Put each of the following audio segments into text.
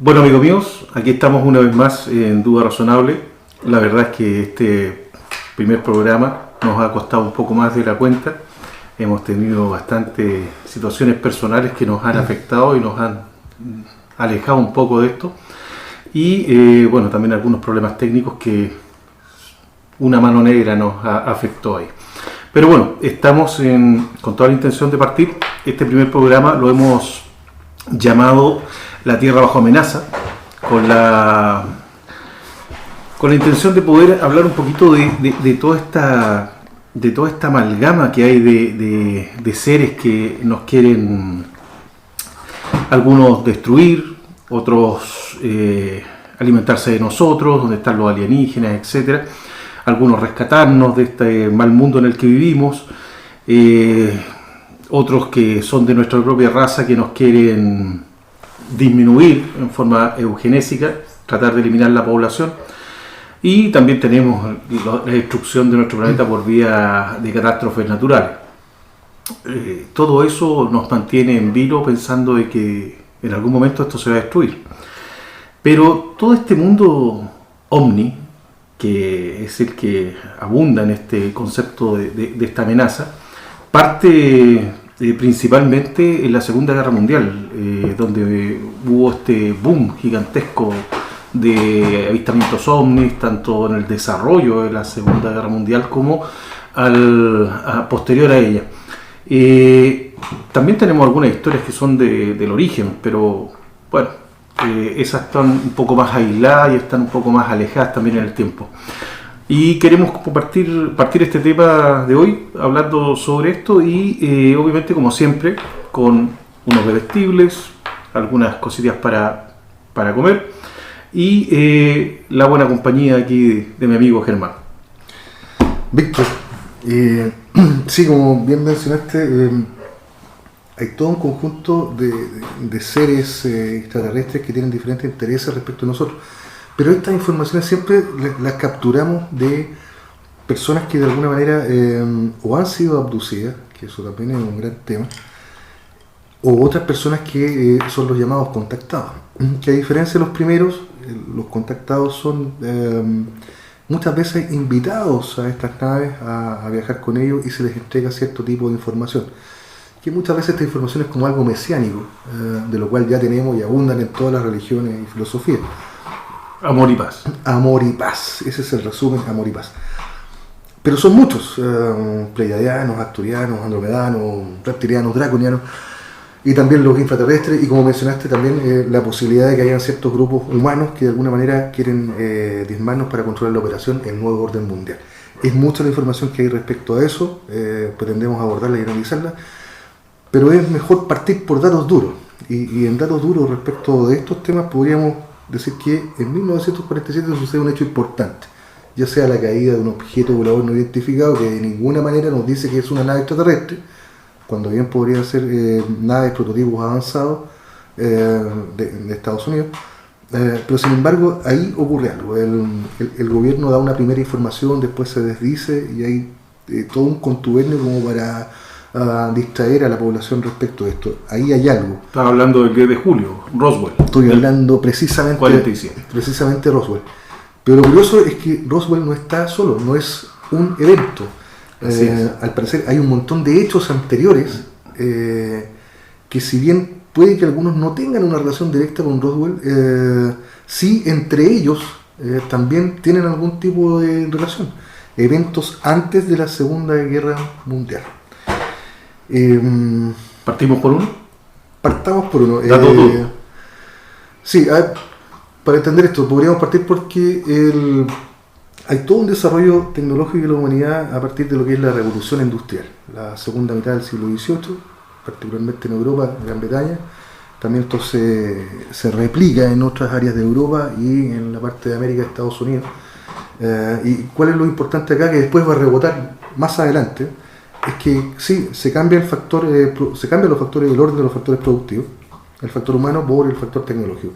Bueno, amigos míos, aquí estamos una vez más en Duda Razonable. La verdad es que este primer programa nos ha costado un poco más de la cuenta. Hemos tenido bastantes situaciones personales que nos han afectado y nos han alejado un poco de esto. Y bueno, también algunos problemas técnicos que una mano negra nos afectó ahí. Pero bueno, estamos con toda la intención de partir. Este primer programa lo hemos llamado La Tierra bajo amenaza, con la intención de poder hablar un poquito de toda esta amalgama que hay de seres que nos quieren, algunos destruir, otros alimentarse de nosotros, donde están los alienígenas, etcétera. Algunos rescatarnos de este mal mundo en el que vivimos, otros que son de nuestra propia raza que nos quieren disminuir en forma eugenésica, tratar de eliminar la población, y también tenemos la destrucción de nuestro planeta por vía de catástrofes naturales. Todo eso nos mantiene en vilo pensando de que en algún momento esto se va a destruir. Pero todo este mundo ovni, que es el que abunda en este concepto de esta amenaza, parte principalmente en la Segunda Guerra Mundial, donde hubo este boom gigantesco de avistamientos ovnis, tanto en el desarrollo de la Segunda Guerra Mundial como posterior a ella. También tenemos algunas historias que son del origen, pero bueno, esas están un poco más aisladas y están un poco más alejadas también en el tiempo. Y queremos partir este tema de hoy hablando sobre esto y obviamente, como siempre, con unos bebestibles, algunas cosillas para comer y la buena compañía aquí de mi amigo Germán. Víctor, sí, como bien mencionaste, hay todo un conjunto de seres extraterrestres que tienen diferentes intereses respecto a nosotros. Pero estas informaciones siempre las capturamos de personas que de alguna manera o han sido abducidas, que eso también es un gran tema, o otras personas que son los llamados contactados. Que a diferencia de los primeros, los contactados son muchas veces invitados a estas naves a viajar con ellos y se les entrega cierto tipo de información. Que muchas veces esta información es como algo mesiánico, de lo cual ya tenemos y abundan en todas las religiones y filosofías. Amor y paz. Amor y paz, ese es el resumen, amor y paz. Pero son muchos, pleiadianos, arcturianos, andromedanos, reptilianos, draconianos, y también los infraterrestres, y como mencionaste también la posibilidad de que hayan ciertos grupos humanos que de alguna manera quieren diezmarnos para controlar la operación, el nuevo orden mundial. Es mucha la información que hay respecto a eso, pretendemos abordarla y analizarla, pero es mejor partir por datos duros, y en datos duros respecto de estos temas podríamos decir que en 1947 sucede un hecho importante, ya sea la caída de un objeto volador no identificado que de ninguna manera nos dice que es una nave extraterrestre, cuando bien podrían ser naves, prototipos avanzados de Estados Unidos, pero sin embargo ahí ocurre algo, el gobierno da una primera información, después se desdice y hay todo un contubernio como para distraer a la población respecto de esto. Ahí hay algo. Estaba hablando del 10 de julio, Roswell. Estoy hablando precisamente 47. Precisamente de Roswell. Pero lo curioso es que Roswell no está solo, no es un evento. Al parecer hay un montón de hechos anteriores que, si bien puede que algunos no tengan una relación directa con Roswell, sí entre ellos también tienen algún tipo de relación. Eventos antes de la Segunda Guerra Mundial. ¿Partimos por uno? Partamos por uno. Dato duro. Sí, para entender esto, podríamos partir porque hay todo un desarrollo tecnológico de la humanidad a partir de lo que es la revolución industrial, la segunda mitad del siglo XVIII, particularmente en Europa, en Gran Bretaña. También esto se replica en otras áreas de Europa y en la parte de América, Estados Unidos. ¿Y cuál es lo importante acá? Que después va a rebotar más adelante. Es que sí, se cambia los factores del orden de los factores productivos, el factor humano por el factor tecnológico.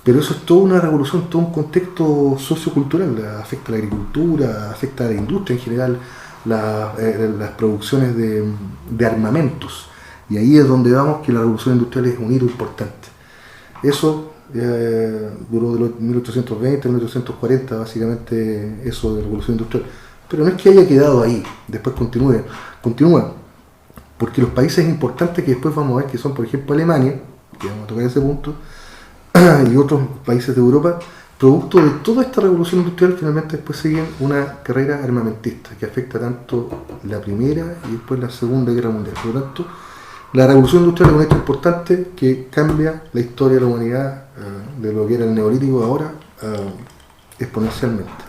Pero eso es toda una revolución, todo un contexto sociocultural, afecta a la agricultura, afecta a la industria en general, las producciones de armamentos. Y ahí es donde vamos, que la revolución industrial es un hito importante. Eso duró de los 1820 a 1840, básicamente eso de la revolución industrial. Pero no es que haya quedado ahí, después continúa, porque los países importantes que después vamos a ver, que son por ejemplo Alemania, que vamos a tocar ese punto, y otros países de Europa, producto de toda esta revolución industrial, finalmente después siguen una carrera armamentista que afecta tanto la Primera y después la Segunda Guerra Mundial. Por lo tanto, la revolución industrial es un hecho importante que cambia la historia de la humanidad, de lo que era el neolítico ahora, exponencialmente.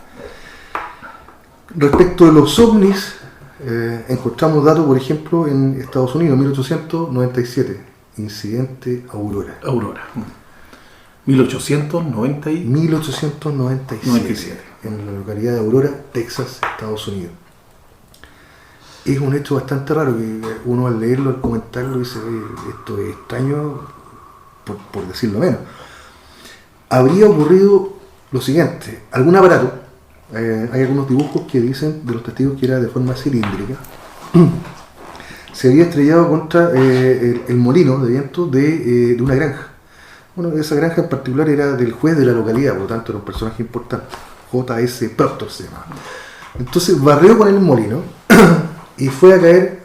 Respecto de los ovnis, encontramos datos, por ejemplo, en Estados Unidos, 1897, incidente Aurora. 1897, en la localidad de Aurora, Texas, Estados Unidos. Es un hecho bastante raro que uno al leerlo, al comentarlo, dice, esto es extraño, por decirlo menos. Habría ocurrido lo siguiente: algún aparato, hay algunos dibujos que dicen de los testigos que era de forma cilíndrica, se había estrellado contra el molino de viento de una granja. Bueno, esa granja en particular era del juez de la localidad, por lo tanto era un personaje importante, J.S. Proctor se llamaba. Entonces barrió con el molino y fue a caer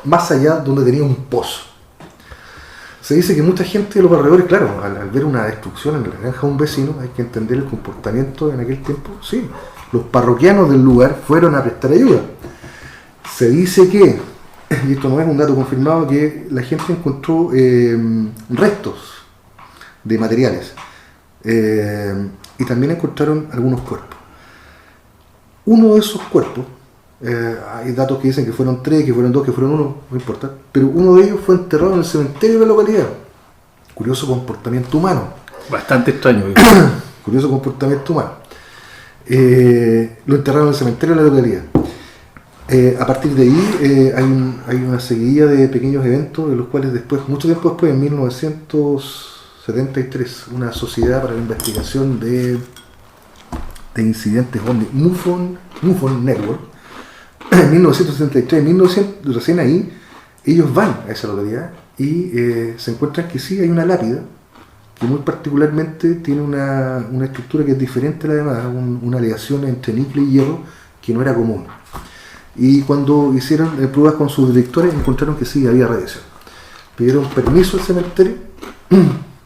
más allá donde tenía un pozo. Se dice que mucha gente de los barredores, claro, al ver una destrucción en la granja de un vecino, hay que entender el comportamiento en aquel tiempo, sí, los parroquianos del lugar fueron a prestar ayuda. Se dice que, y esto no es un dato confirmado, que la gente encontró restos de materiales y también encontraron algunos cuerpos. Uno de esos cuerpos, hay datos que dicen que fueron 3, que fueron 2, que fueron 1, no importa, pero uno de ellos fue enterrado en el cementerio de la localidad. Curioso comportamiento humano. Bastante extraño. Curioso comportamiento humano. Lo enterraron en el cementerio de la localidad. A partir de ahí hay una seguidilla de pequeños eventos, de los cuales después, mucho tiempo después, en 1973, una sociedad para la investigación de incidentes OVNI, MUFON Network, en 1973, recién ahí, ellos van a esa localidad y se encuentran que sí hay una lápida que muy particularmente tiene una estructura que es diferente a la demás, una aleación entre níquel y hierro que no era común. Y cuando hicieron pruebas con sus directores encontraron que sí había radiación. Pidieron permiso al cementerio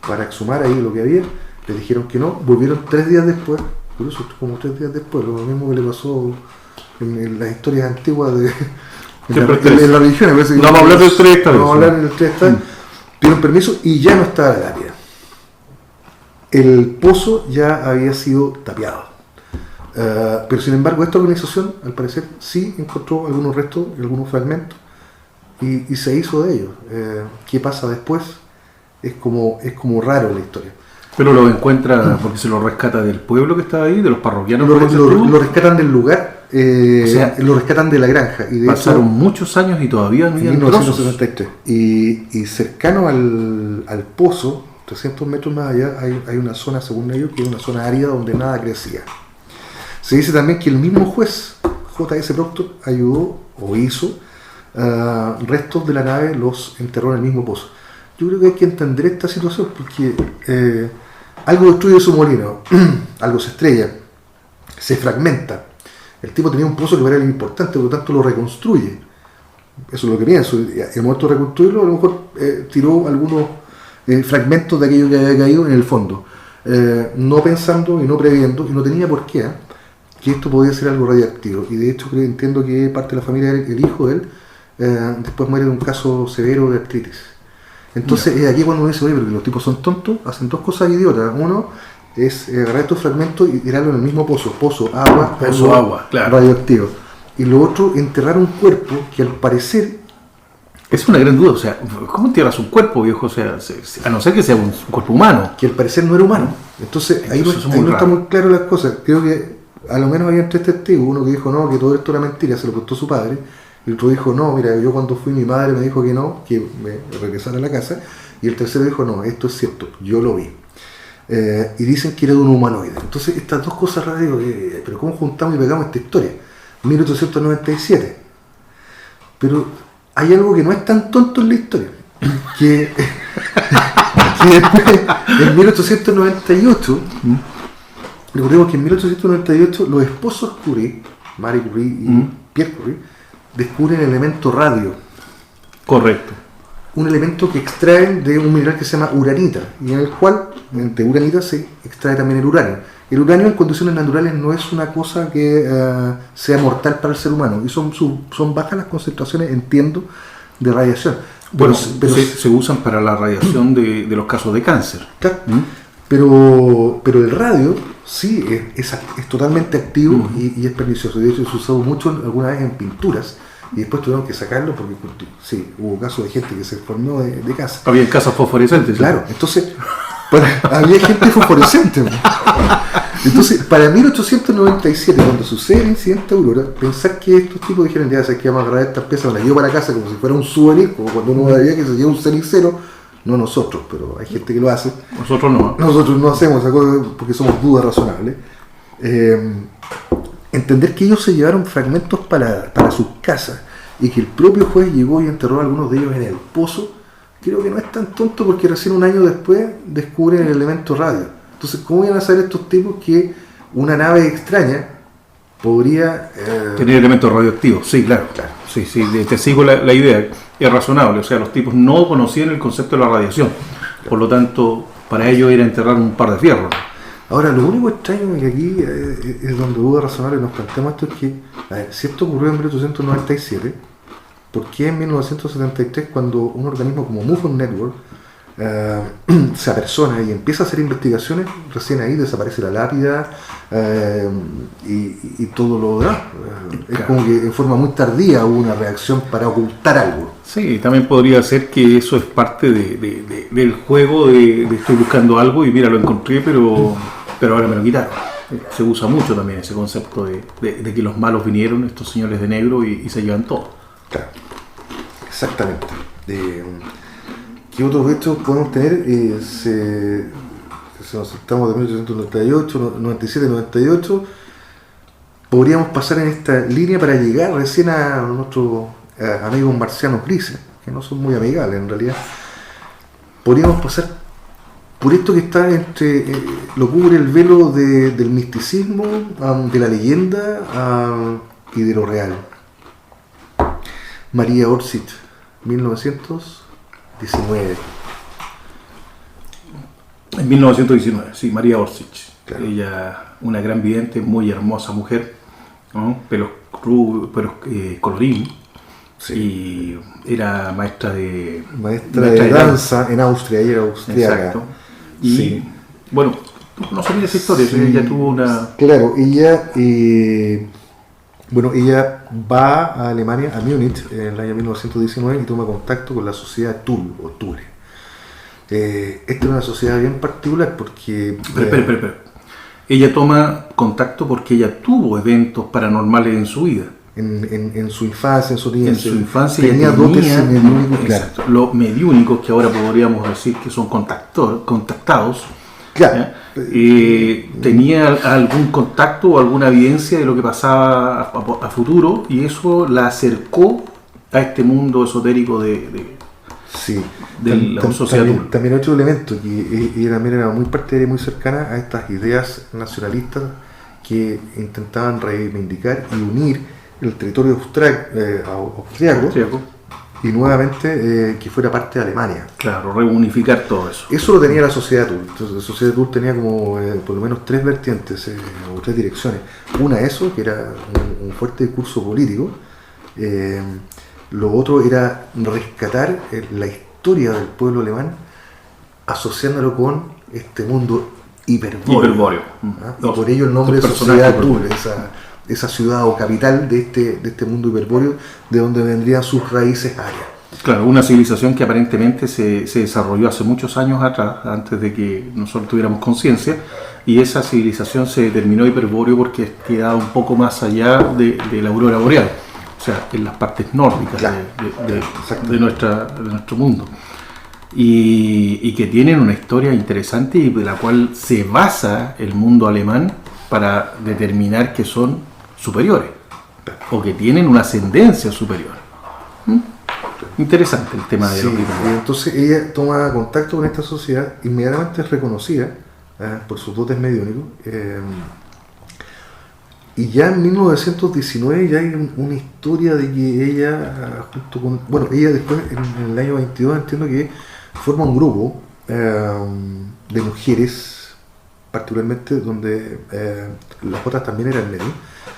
para exhumar ahí lo que había, le dijeron que no, volvieron 3 días después, por eso como 3 días después, lo mismo que le pasó en las historias antiguas de la religión. No vamos a hablar del 3 No vamos a hablar del 3 pidieron permiso y ya no estaba la lápida. El pozo ya había sido tapiado. Pero sin embargo esta organización al parecer sí encontró algunos restos, algunos fragmentos y se hizo de ellos. ¿Qué pasa después? Es como raro la historia. Pero lo encuentra porque se lo rescata del pueblo que estaba ahí, de los parroquianos. Lo rescatan del lugar, o sea, lo rescatan de la granja. Y de pasaron muchos años y todavía no había 1973. Y cercano al pozo, 300 metros más allá, hay una zona, según ellos, que es una zona árida donde nada crecía. Se dice también que el mismo juez, J.S. Proctor, ayudó o hizo restos de la nave, los enterró en el mismo pozo. Yo creo que hay que entender esta situación porque algo destruye su molino, algo se estrella, se fragmenta. El tipo tenía un pozo que era importante, por lo tanto lo reconstruye. Eso es lo que pienso. El momento de reconstruirlo, a lo mejor tiró algunos fragmentos de aquello que había caído en el fondo, no pensando y no previendo, y no tenía por qué, que esto podía ser algo radioactivo. Y de hecho entiendo que parte de la familia, el hijo de él, después muere de un caso severo de artritis. Entonces es aquí cuando uno dice, oye, pero los tipos son tontos, hacen 2 cosas idiotas. Uno es agarrar estos fragmentos y tirarlo en el mismo pozo, agua, claro, radioactivo. Y lo otro, enterrar un cuerpo que al parecer... Es una gran duda, o sea, ¿cómo entierras un cuerpo, viejo? O sea, a no ser que sea un cuerpo humano. Que al parecer no era humano. Entonces ahí no está muy claro las cosas. Creo que a lo menos había 3 testigos, uno que dijo no, que todo esto era mentira, se lo contó su padre. Y el otro dijo, no, mira, yo cuando fui mi madre me dijo que no, que me regresara a la casa. Y el tercero dijo, no, esto es cierto, yo lo vi. Y dicen que era de un humanoide. Entonces estas 2 cosas raras, digo, pero ¿cómo juntamos y pegamos esta historia? 1897. Pero hay algo que no es tan tonto en la historia. Que Y después, en 1898, recordemos que en 1898 los esposos Curie, Marie Curie y Pierre Curie, descubren el elemento radio. Correcto. Un elemento que extraen de un mineral que se llama uranita, y en el cual, de uranita, se extrae también el uranio. El uranio en condiciones naturales no es una cosa que sea mortal para el ser humano, y son bajas las concentraciones, entiendo, de radiación. Bueno, pero se usan para la radiación de los casos de cáncer. Claro, pero el radio sí es totalmente activo y es pernicioso. De hecho, se usó mucho alguna vez en pinturas, y después tuvieron que sacarlo porque sí, hubo casos de gente que se enfermó de cáncer. Había casas fosforescentes. Claro, entonces había gente fosforescente. Entonces, para 1897, cuando sucede el incidente Aurora, pensar que estos tipos dijeron, ya sé que vamos a agarrar estas piezas, las llevo para casa como si fuera un souvenir, como cuando uno veía que se lleva un cenicero. No nosotros, pero hay gente que lo hace. Nosotros no. Nosotros no hacemos esa cosa porque somos dudas razonables. Entender que ellos se llevaron fragmentos para sus casas y que el propio juez llegó y enterró a algunos de ellos en el pozo, creo que no es tan tonto, porque recién un año después descubren el elemento radio. Entonces, ¿cómo iban a saber estos tipos que una nave extraña podría tener elementos radioactivos? Sí, claro. Sí, te sigo la idea. Es razonable. O sea, los tipos no conocían el concepto de la radiación. Por lo tanto, para ellos era enterrar un par de fierros. Ahora, lo único extraño que aquí es donde duda razonable nos planteamos esto, es que, a ver, si esto ocurrió en 1897, ¿por qué en 1973, cuando un organismo como MUFON Network se apersona y empieza a hacer investigaciones, recién ahí desaparece la lápida y todo lo demás? Es como que en forma muy tardía hubo una reacción para ocultar algo. Sí, también podría ser que eso es parte del juego de estoy buscando algo y mira, lo encontré, pero ahora me lo quitaron. Se usa mucho también ese concepto de que los malos vinieron, estos señores de negro, y se llevan todo. Claro, exactamente. ¿Qué otros hechos podemos tener? Si nos saltamos de 1898, 97, 98, podríamos pasar en esta línea para llegar recién a nuestros amigos marcianos grises, que no son muy amigables en realidad. Podríamos pasar por esto que está entre, lo cubre el velo del misticismo, de la leyenda y de lo real. María Orsic, 1919. En 1919, sí, María Orsic. Claro. Ella, una gran vidente, muy hermosa mujer, ¿no? Pelos colorín. Sí. Y era maestra de danza en Austria, ella era austriaca. Exacto. Y bueno, no sabía esa historia, sí. Ella tuvo una... Claro, ella va a Alemania, a Múnich, en el año 1919, y toma contacto con la sociedad Thule. Esta es una sociedad bien particular porque... Pero. Ella toma contacto porque ella tuvo eventos paranormales en su vida. En su infancia, en su niñez. En su infancia tenía dotes mediúnicos, claro. Los mediúnicos, que ahora podríamos decir que son contactados. Claro. Tenía algún contacto o alguna evidencia de lo que pasaba a futuro, y eso la acercó a este mundo esotérico de la sociedad. También otro elemento que ella también era muy partidaria y muy cercana a estas ideas nacionalistas que intentaban reivindicar y unir el territorio austriaco y nuevamente que fuera parte de Alemania. Claro, reunificar todo eso. Eso lo tenía la sociedad Thule. Entonces, la sociedad Thule tenía como por lo menos tres vertientes o tres direcciones. Una, eso, que era un fuerte discurso político. Lo otro era rescatar la historia del pueblo alemán, asociándolo con este mundo hiperbóreo. Y por ello el nombre de sociedad Thule, esa ciudad o capital de este mundo hiperbóreo, de donde vendrían sus raíces arias. Claro, una civilización que aparentemente se desarrolló hace muchos años atrás, antes de que nosotros tuviéramos conciencia, y esa civilización se determinó hiperbóreo porque quedaba un poco más allá de la aurora boreal, o sea, en las partes nórdicas, claro, de nuestro mundo. Y que tienen una historia interesante y de la cual se basa el mundo alemán para determinar que son superiores o que tienen una ascendencia superior. Interesante el tema de Sí, los y Beatles. entonces ella toma contacto con esta sociedad, inmediatamente es reconocida por sus dotes mediúnicos, y ya en 1919 ya hay una historia de que ella, junto con, bueno, ella después en el año 22 entiendo que forma un grupo de mujeres, particularmente donde las otras también eran medios,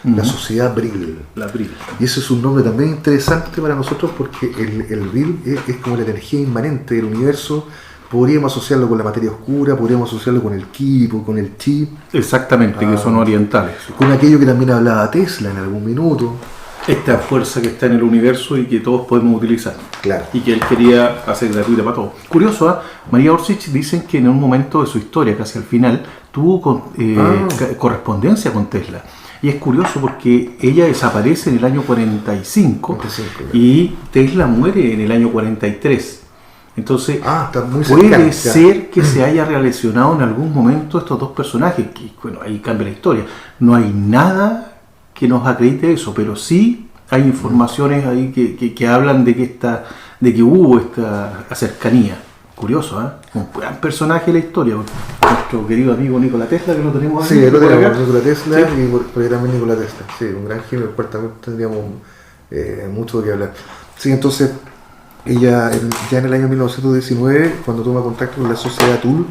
la Sociedad Brill. La Bril. Y ese es un nombre también interesante para nosotros porque el Brill es como la energía inmanente del universo. Podríamos asociarlo con la materia oscura, podríamos asociarlo con el ki, con el chi, Exactamente, que son orientales. con aquello que también hablaba Tesla en algún minuto. Esta fuerza que está en el universo y que todos podemos utilizar. Claro. Y que él quería hacer gratuita para todos. Curioso, ¿ah? María Orsic dicen que en un momento de su historia, casi al final, tuvo correspondencia con Tesla. Y es curioso porque ella desaparece en el año 45 y Tesla muere en el año 43. Entonces, Está muy puede cercano, ser que se haya relacionado en algún momento estos dos personajes, que bueno, ahí cambia la historia. No hay nada que nos acredite eso, pero sí hay informaciones ahí que hablan de que hubo esta cercanía. Curioso, ¿eh? Un gran personaje de la historia. Nuestro querido amigo Nikola Tesla, que lo tenemos Sí, aquí, lo por tenemos, acá. Nikola Tesla, Sí. y por ahí también Nikola Tesla. Sí, un gran genio, el cual también tendríamos mucho que hablar. Sí, entonces, ella ya en el año 1919, cuando toma contacto con la sociedad Tul,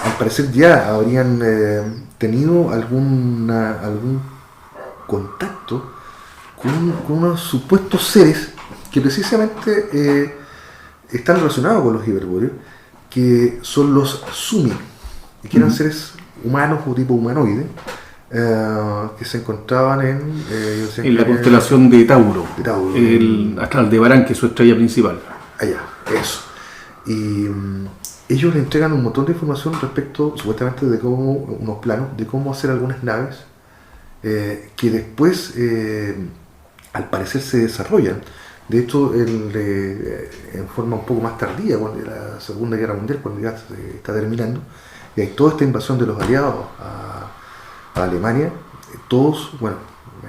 al parecer ya habrían tenido algún contacto con unos supuestos seres que precisamente están relacionados con los hiperbóreos, que son los Sumi, y que eran seres humanos o tipo humanoide, que se encontraban En la constelación de Tauro, de Tauro. el Aldebarán, que es su estrella principal. Allá, eso. Y ellos le entregan un montón de información respecto, supuestamente, de cómo, unos planos, de cómo hacer algunas naves que después, al parecer, se desarrollan. De hecho, en forma un poco más tardía, cuando la Segunda Guerra Mundial, cuando ya se está terminando, y hay toda esta invasión de los aliados a Alemania, todos, bueno,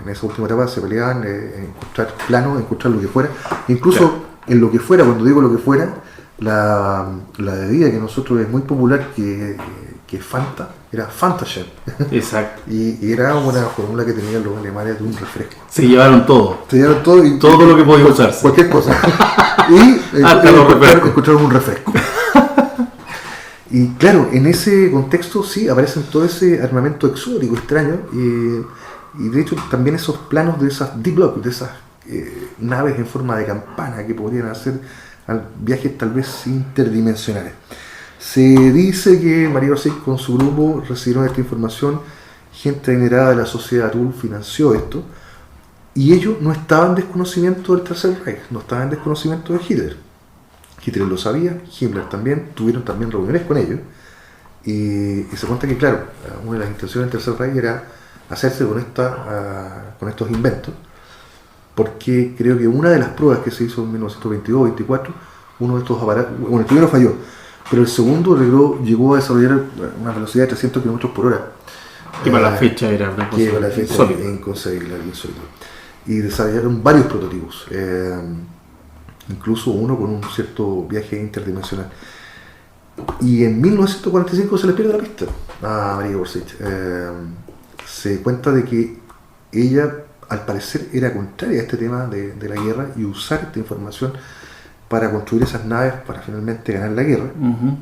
en esa última etapa se peleaban encontrar planos, encontrar lo que fuera, incluso Claro. en lo que fuera, cuando digo lo que fuera, la bebida que nosotros es muy popular, que es Fanta, era Fantaschen. Exacto. y era una fórmula que tenían los alemanes de un refresco. Se llevaron todo. Se llevaron todo y Todo lo que podía usarse. cualquier cosa. Y Hasta los refrescos. encontraron un refresco. Y claro, en ese contexto sí aparecen todo ese armamento exótico, extraño, y de hecho también esos planos de esas deep lock, de esas naves en forma de campana que podrían hacer viajes tal vez interdimensionales. Se dice que María Orsic con su grupo recibieron esta información, gente adinerada de la sociedad Tul financió esto, y ellos no estaban en desconocimiento del Tercer Reich, no estaban en desconocimiento de Hitler. Hitler lo sabía, Himmler también, tuvieron también reuniones con ellos, y se cuenta que, claro, una de las intenciones del Tercer Reich era hacerse con estos inventos, porque creo que una de las pruebas que se hizo en 1922-24, uno de estos aparatos, bueno, el primero falló, pero el segundo llegó a desarrollar una velocidad de 300 km por hora. Que para la fecha era una cosa Que para la fecha insólita. es inconcebible, algo insólito. Y desarrollaron varios prototipos, incluso uno con un cierto viaje interdimensional. Y en 1945 se le pierde la pista a María Orsic. Se cuenta de que ella, al parecer, era contraria a este tema de la guerra y usar esta información para construir esas naves para finalmente ganar la guerra.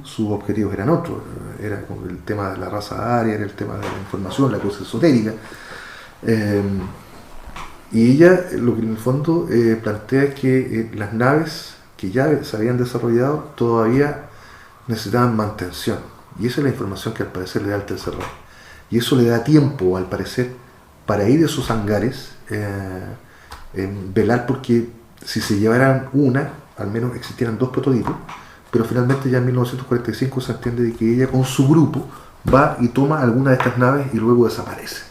Sus objetivos eran otros, era como el tema de la raza aria, era el tema de la información, la cosa esotérica. Y ella lo que en el fondo plantea es que las naves que ya se habían desarrollado todavía necesitaban mantención, y esa es la información que al parecer le da el Tercer Reich, y eso le da tiempo al parecer para ir a esos hangares, velar porque si se llevaran una, al menos existieran dos prototipos, pero finalmente ya en 1945 se entiende de que ella con su grupo va y toma alguna de estas naves y luego desaparece.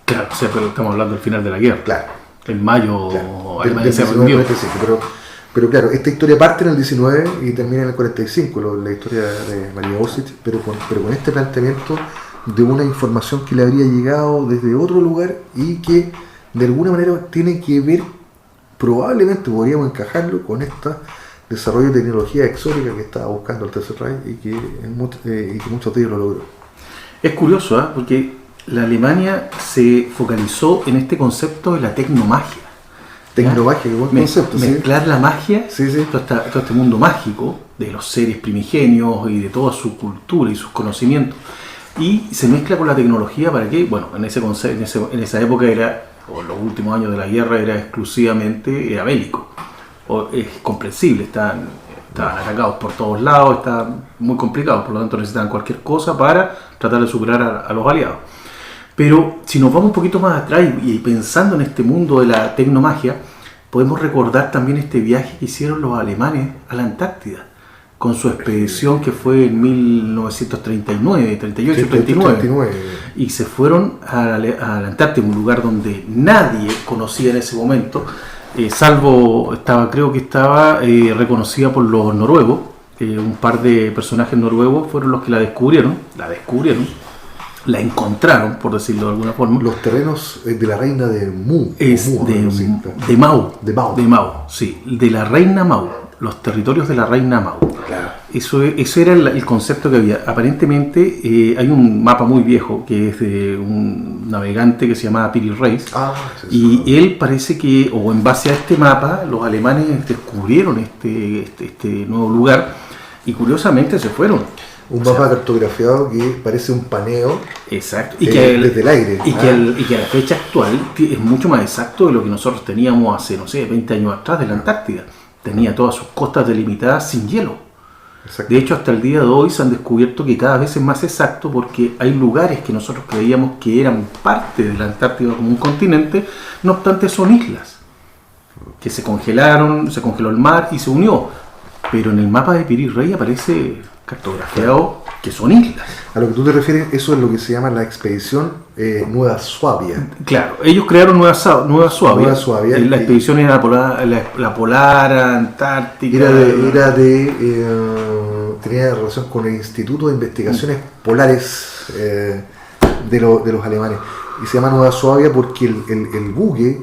Claro, o sea, pero estamos hablando del final de la guerra. Claro. En mayo, Claro, Alemania se del rindió. 1945, pero claro, esta historia parte en el 19 y termina en el 45, la historia de María Orsic, pero con este planteamiento de una información que le habría llegado desde otro lugar y que de alguna manera tiene que ver probablemente podríamos encajarlo con este desarrollo de tecnología exótica que estaba buscando el Tercer Reich y que muchos de ellos lo logró. Es curioso, porque la Alemania se focalizó en este concepto de la tecnomagia. Tecnomagia, qué buen concepto. Mezclar la magia, sí. Todo este mundo mágico de los seres primigenios y de toda su cultura y sus conocimientos. Y se mezcla con la tecnología para que, bueno, en esa época o en los últimos años de la guerra era bélico. Es comprensible, estaban atacados por todos lados, estaban muy complicados, por lo tanto necesitaban cualquier cosa para tratar de superar a los aliados. Pero si nos vamos un poquito más atrás y pensando en este mundo de la tecnomagia, podemos recordar también este viaje que hicieron los alemanes a la Antártida, con su expedición que fue en 1939, 38-39, y se fueron a la Antártida, un lugar donde nadie conocía en ese momento, salvo creo que estaba reconocida por los noruegos. Un par de personajes noruegos fueron los que la descubrieron, la encontraron, por decirlo de alguna forma. Los terrenos de la reina de Mu. De Mau. De Mau, sí. De la reina Mau. Los territorios de la reina Mau. Claro. Ese era el concepto que había. Aparentemente hay un mapa muy viejo que es de un navegante que se llamaba Piri Reis. Y él parece que, o en base a este mapa, los alemanes descubrieron este nuevo lugar y curiosamente se fueron. Un mapa cartografiado que parece un paneo. Exacto. Desde el aire. Y que a la fecha actual es mucho más exacto de lo que nosotros teníamos hace, 20 años atrás de la Antártida. Tenía todas sus costas delimitadas sin hielo. Exacto. De hecho, hasta el día de hoy se han descubierto que cada vez es más exacto porque hay lugares que nosotros creíamos que eran parte de la Antártida como un continente, no obstante son islas que se congelaron, se congeló el mar y se unió. Pero en el mapa de Piri Reis aparece cartografiado que son islas. A lo que tú te refieres, eso es lo que se llama la expedición Nueva Suabia. Claro, ellos crearon Nueva Suabia. La expedición era la polar, antártica. Tenía relación con el Instituto de Investigaciones Polares de los alemanes. Y se llama Nueva Suabia porque el buque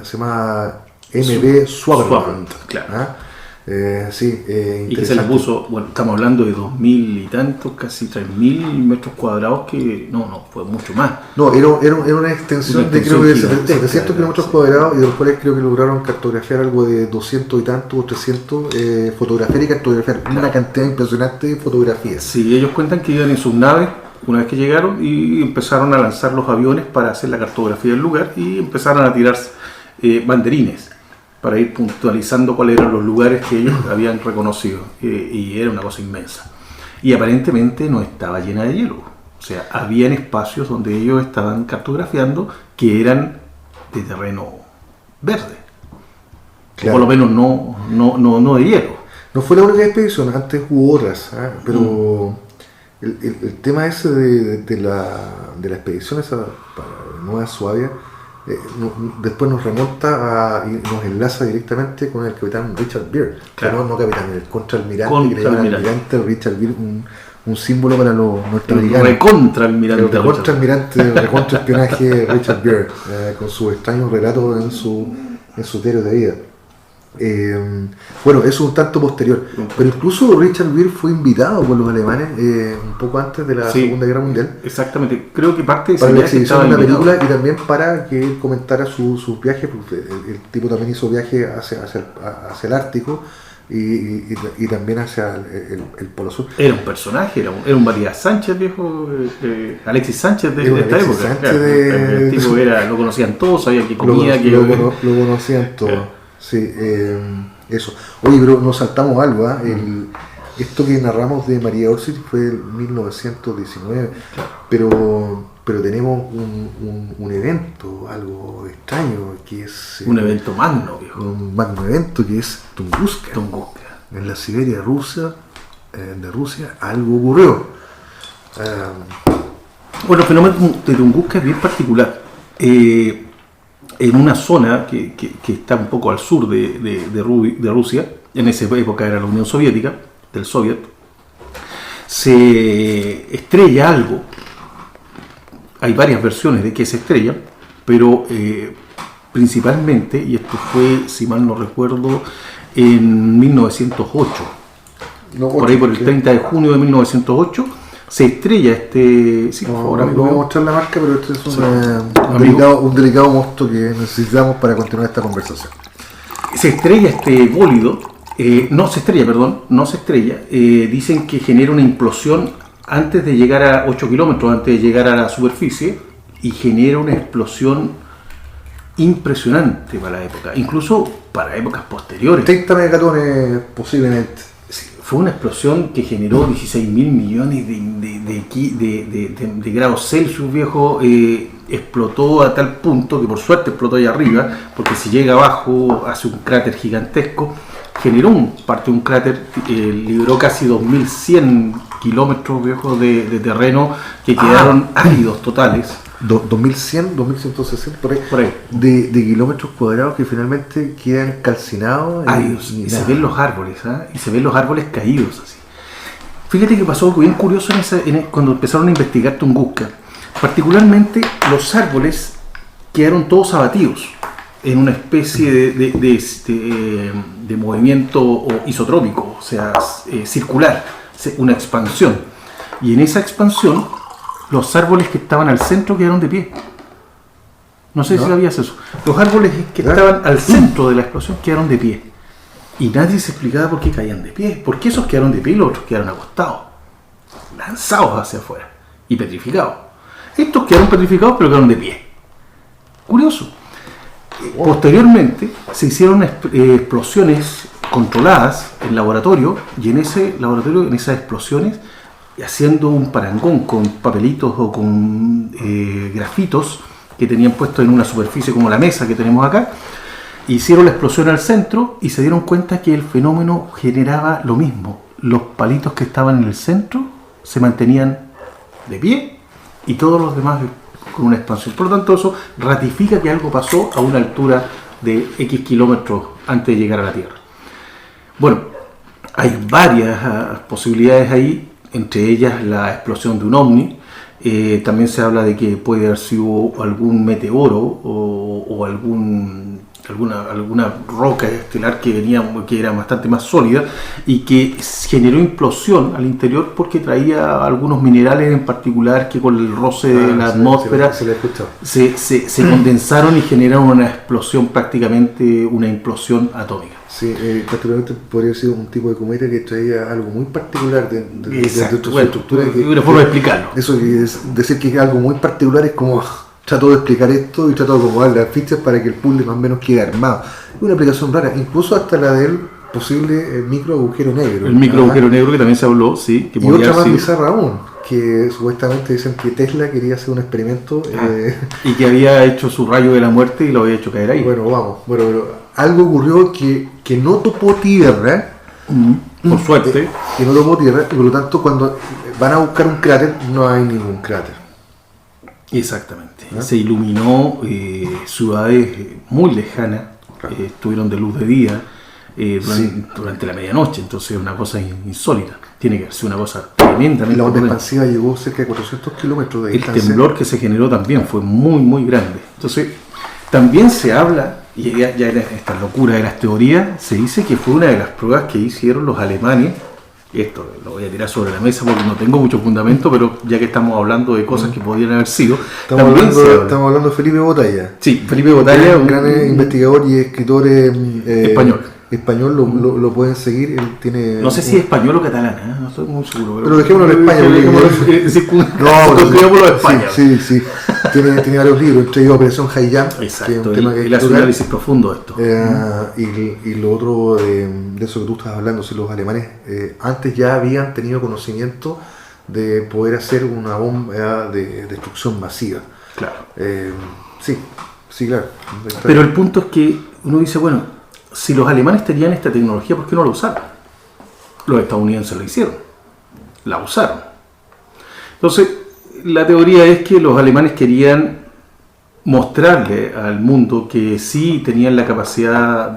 se llama MV Swaberland. Claro. Y que se le puso, estamos hablando de 2000 y tantos, casi 3000 metros cuadrados, que no, fue mucho más. No, era una extensión de creo que 700 kilómetros cuadrados y de los cuales creo que lograron cartografiar algo de 200 y tantos o 300, fotografiar y cartografiar. Claro. Una cantidad impresionante de fotografías. Sí, ellos cuentan que iban en sus naves una vez que llegaron y empezaron a lanzar los aviones para hacer la cartografía del lugar y empezaron a tirar banderines para ir puntualizando cuáles eran los lugares que ellos habían reconocido. Y era una cosa inmensa. Y aparentemente no estaba llena de hielo. O sea, habían espacios donde ellos estaban cartografiando que eran de terreno verde. Claro. O por lo menos no de hielo. No fue la única expedición, antes hubo otras. Pero el tema ese de la expedición esa para Nueva Suabia, después nos remonta y nos enlaza directamente con el capitán Richard Byrd. Claro. No capitán, el contraalmirante, que le llaman almirante Richard Byrd, un símbolo para los norteamericanos. Recontraalmirante. El recontraespionaje Richard Byrd, con sus extraños relatos en su diario de vida. Eso es un tanto posterior, pero incluso Richard Byrd fue invitado por los alemanes un poco antes de la Segunda Guerra Mundial. Exactamente, creo que parte de para la exhibición de una película y también para que él comentara sus viajes, porque el tipo también hizo viajes hacia el Ártico y también hacia el Polo Sur. Era un personaje, era un Matías Sánchez, viejo, Alexis Sánchez de esta época. El tipo lo conocían todos, sabían que comía, lo conocían todos. Sí, eso. Oye, pero nos saltamos algo, esto que narramos de María Auxil fue en 1919, pero tenemos un evento, algo extraño, que es... un evento magno, viejo. Un magno evento que es Tunguska. En la Siberia de Rusia algo ocurrió. El fenómeno de Tunguska es bien particular. En una zona que está un poco al sur de Rusia, en esa época era la Unión Soviética, del Soviet, se estrella algo. Hay varias versiones de que se estrella, pero principalmente, y esto fue, si mal no recuerdo, en 1908. No, Por ahí, por el 30 de junio de 1908, se estrella este... Sí, por favor, no amigo. voy a mostrar la marca, pero esto es Sí. un delicado mosto que necesitamos para continuar esta conversación. Se estrella este bólido, no se estrella. Dicen que genera una implosión antes de llegar a 8 kilómetros, antes de llegar a la superficie, y genera una explosión impresionante para la época, incluso para épocas posteriores. 30 megatones posiblemente. Sí, fue una explosión que generó 16.000 millones de grados Celsius, viejo. Explotó a tal punto que por suerte explotó allá arriba, porque si llega abajo hace un cráter gigantesco. Generó parte de un cráter, liberó casi 2.100 kilómetros, viejo, de terreno que quedaron áridos totales. 2100, 2160 por ahí, Por ahí. de kilómetros cuadrados que finalmente quedan calcinados Áridos, y se nada. ven los árboles, y se ven los árboles caídos así. Fíjate que pasó algo bien curioso cuando empezaron a investigar Tunguska. Particularmente los árboles quedaron todos abatidos en una especie de movimiento isotrópico, o sea, circular, una expansión. Y en esa expansión, los árboles que estaban al centro quedaron de pie. No sé si sabías eso. Los árboles que estaban al centro de la explosión quedaron de pie. Y nadie se explicaba por qué caían de pie. ¿Por qué esos quedaron de pie y los otros quedaron acostados? Lanzados hacia afuera y petrificados. Estos quedaron petrificados pero quedaron de pie. Curioso. Posteriormente se hicieron explosiones controladas en laboratorio, y en ese laboratorio, en esas explosiones, haciendo un parangón con papelitos o con grafitos que tenían puesto en una superficie como la mesa que tenemos acá, hicieron la explosión al centro y se dieron cuenta que el fenómeno generaba lo mismo. Los palitos que estaban en el centro se mantenían de pie y todos los demás con una expansión. Por lo tanto, eso ratifica que algo pasó a una altura de X kilómetros antes de llegar a la Tierra. Bueno, hay varias posibilidades ahí, entre ellas la explosión de un ovni. También se habla de que puede haber sido algún meteoro o alguna roca estelar que era bastante más sólida y que generó implosión al interior porque traía algunos minerales en particular que con el roce de la atmósfera se condensaron y generaron una explosión, prácticamente una implosión atómica. Sí, particularmente podría haber sido un tipo de cometa que traía algo muy particular de su estructura. Una forma de explicarlo. Eso, decir que es algo muy particular es como trato de explicar esto y trato de acomodar las fichas para que el puzzle más o menos quede armado. Es una aplicación rara, incluso hasta la del posible micro agujero negro. El micro agujero negro que también se habló, sí. Que y otra más bizarra aún, que supuestamente dicen que Tesla quería hacer un experimento. Y que había hecho su rayo de la muerte y lo había hecho caer ahí. Bueno, pero algo ocurrió que no topó tierra. Por suerte. Que no topó tierra, y por lo tanto cuando van a buscar un cráter, no hay ningún cráter. Exactamente. Se iluminó ciudades muy lejanas, estuvieron de luz de día durante la medianoche, entonces es una cosa insólita. Tiene que ser una cosa tremendamente. La onda expansiva llegó cerca de 400 kilómetros de distancia. El temblor que se generó también fue muy, muy grande. Entonces, también se habla, y ya en esta locura de las teorías, se dice que fue una de las pruebas que hicieron los alemanes. Esto lo voy a tirar sobre la mesa porque no tengo mucho fundamento, pero ya que estamos hablando de cosas que podrían haber sido, estamos hablando de Felipe Botalla. Sí, Felipe Botalla, un gran investigador y escritor español, lo pueden seguir. Él tiene no sé si es español o catalán, no estoy muy seguro. Pero dejémoslo en España. Sí. Tiene varios libros, entre ellos Operación Hayyam, que es un tema que y hace un análisis profundo de esto. Y lo otro de eso que tú estás hablando, si los alemanes antes ya habían tenido conocimiento de poder hacer una bomba de destrucción masiva. Claro. Sí, claro. Pero el punto es que uno dice, bueno, si los alemanes tenían esta tecnología, ¿por qué no la usaron? Los estadounidenses la hicieron, la usaron. Entonces, la teoría es que los alemanes querían mostrarle al mundo que sí tenían la capacidad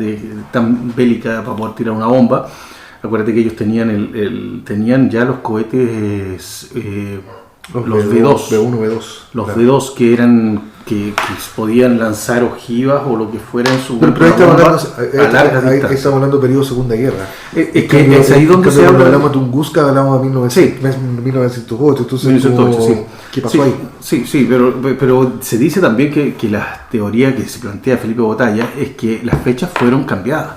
tan bélica para poder tirar una bomba. Acuérdate que ellos tenían ya los cohetes, los V2. B1, B2. Los V2 que eran que podían lanzar ojivas o lo que fuera en su pero ahí estamos bomba hablando, a larga ahí distancia. estamos hablando periodo Segunda Guerra. Es que es ahí donde se cuando habla. hablamos de Tunguska, hablamos de 1908, entonces 1908, sí. ¿qué pasó Sí, ahí? sí, pero se dice también que la teoría que se plantea Felipe Botalla es que las fechas fueron cambiadas,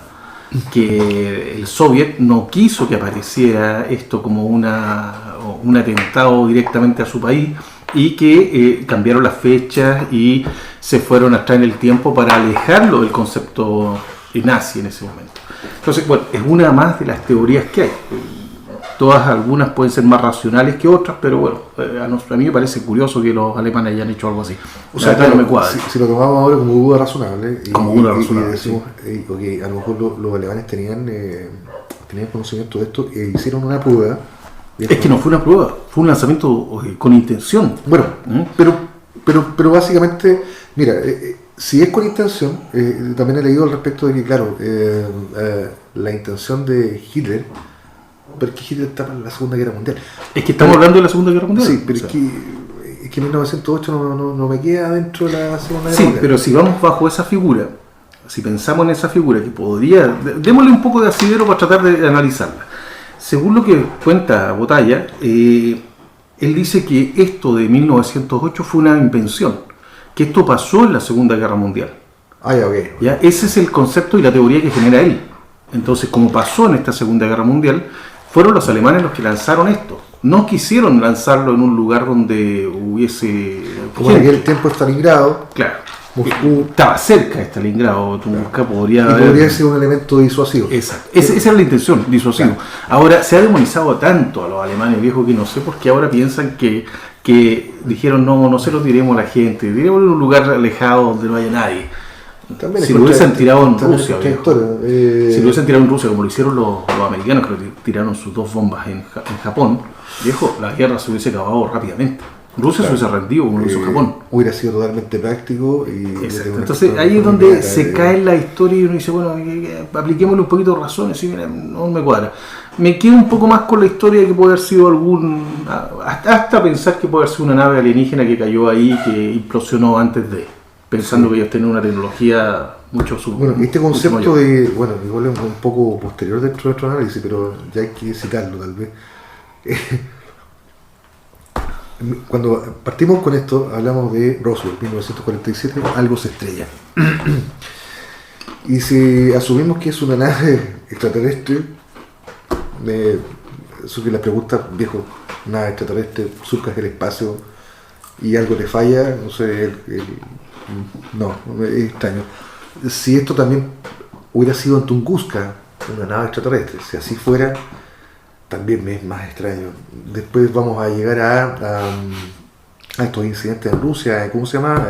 que el Soviet no quiso que apareciera esto como un atentado directamente a su país y que cambiaron las fechas y se fueron atrás en el tiempo para alejarlo del concepto nazi en ese momento. Entonces, bueno, es una más de las teorías que hay. Todas, algunas pueden ser más racionales que otras, pero bueno, a mí me parece curioso que los alemanes hayan hecho algo así. O sea, no me cuadra. si lo tomamos ahora como duda razonable, y decimos, sí. Ok, a lo mejor los alemanes tenían conocimiento de esto e hicieron una prueba. Es que no fue una prueba, fue un lanzamiento con intención. Bueno, pero básicamente, mira, si es con intención, también he leído al respecto de que, claro, la intención de Hitler, pero es que Hitler está en la Segunda Guerra Mundial. Es que estamos hablando de la Segunda Guerra Mundial. Sí, pero es que 1908 no me queda dentro de la Segunda Guerra Sí, Mundial. pero si vamos bajo esa figura, si pensamos en esa figura que podría, démosle un poco de asidero para tratar de analizarla. Según lo que cuenta Botalla, él dice que esto de 1908 fue una invención, que esto pasó en la Segunda Guerra Mundial. Ya, ok. ¿Ya? Ese es el concepto y la teoría que genera él. Entonces, como pasó en esta Segunda Guerra Mundial, fueron los alemanes los que lanzaron esto. No quisieron lanzarlo en un lugar donde hubiese... Como en aquel tiempo Stalingrado, Claro. Moscú, Estaba cerca de Stalingrado, Tunguska podría y haber... podría ser un elemento disuasivo. Exacto. Esa era la intención, disuasivo. Claro. Ahora, se ha demonizado tanto a los alemanes viejos que no sé por qué ahora piensan que dijeron no se lo diremos a la gente, diremos en un lugar alejado donde no haya nadie. También Si lo hubiesen tirado en también Rusia, es viejo. contradictorio. Si lo hubiesen tirado en Rusia, como lo hicieron los americanos, que tiraron sus 2 bombas en Japón, viejo, la guerra se hubiese acabado rápidamente. Rusia se hubiese rendido como lo hizo Japón. Hubiera sido totalmente práctico. Exacto. Entonces ahí es donde se cae la historia y uno dice, bueno, apliquémosle un poquito de razones, y mira, no me cuadra. Me quedo un poco más con la historia de que puede haber sido hasta pensar que puede haber sido una nave alienígena que cayó ahí, que implosionó antes de, pensando que ellos tenían una tecnología mucho Bueno, este concepto igual es un poco posterior dentro de nuestro análisis, pero ya hay que citarlo tal vez. Cuando partimos con esto, hablamos de Roswell, 1947, algo se estrella. Y si asumimos que es una nave extraterrestre, surge la pregunta, viejo, nave extraterrestre, surcas el espacio y algo le falla, no sé, no, es extraño. Si esto también hubiera sido en Tunguska, una nave extraterrestre, si así fuera, también me es más extraño. Después vamos a llegar a estos incidentes en Rusia, ¿cómo se llama?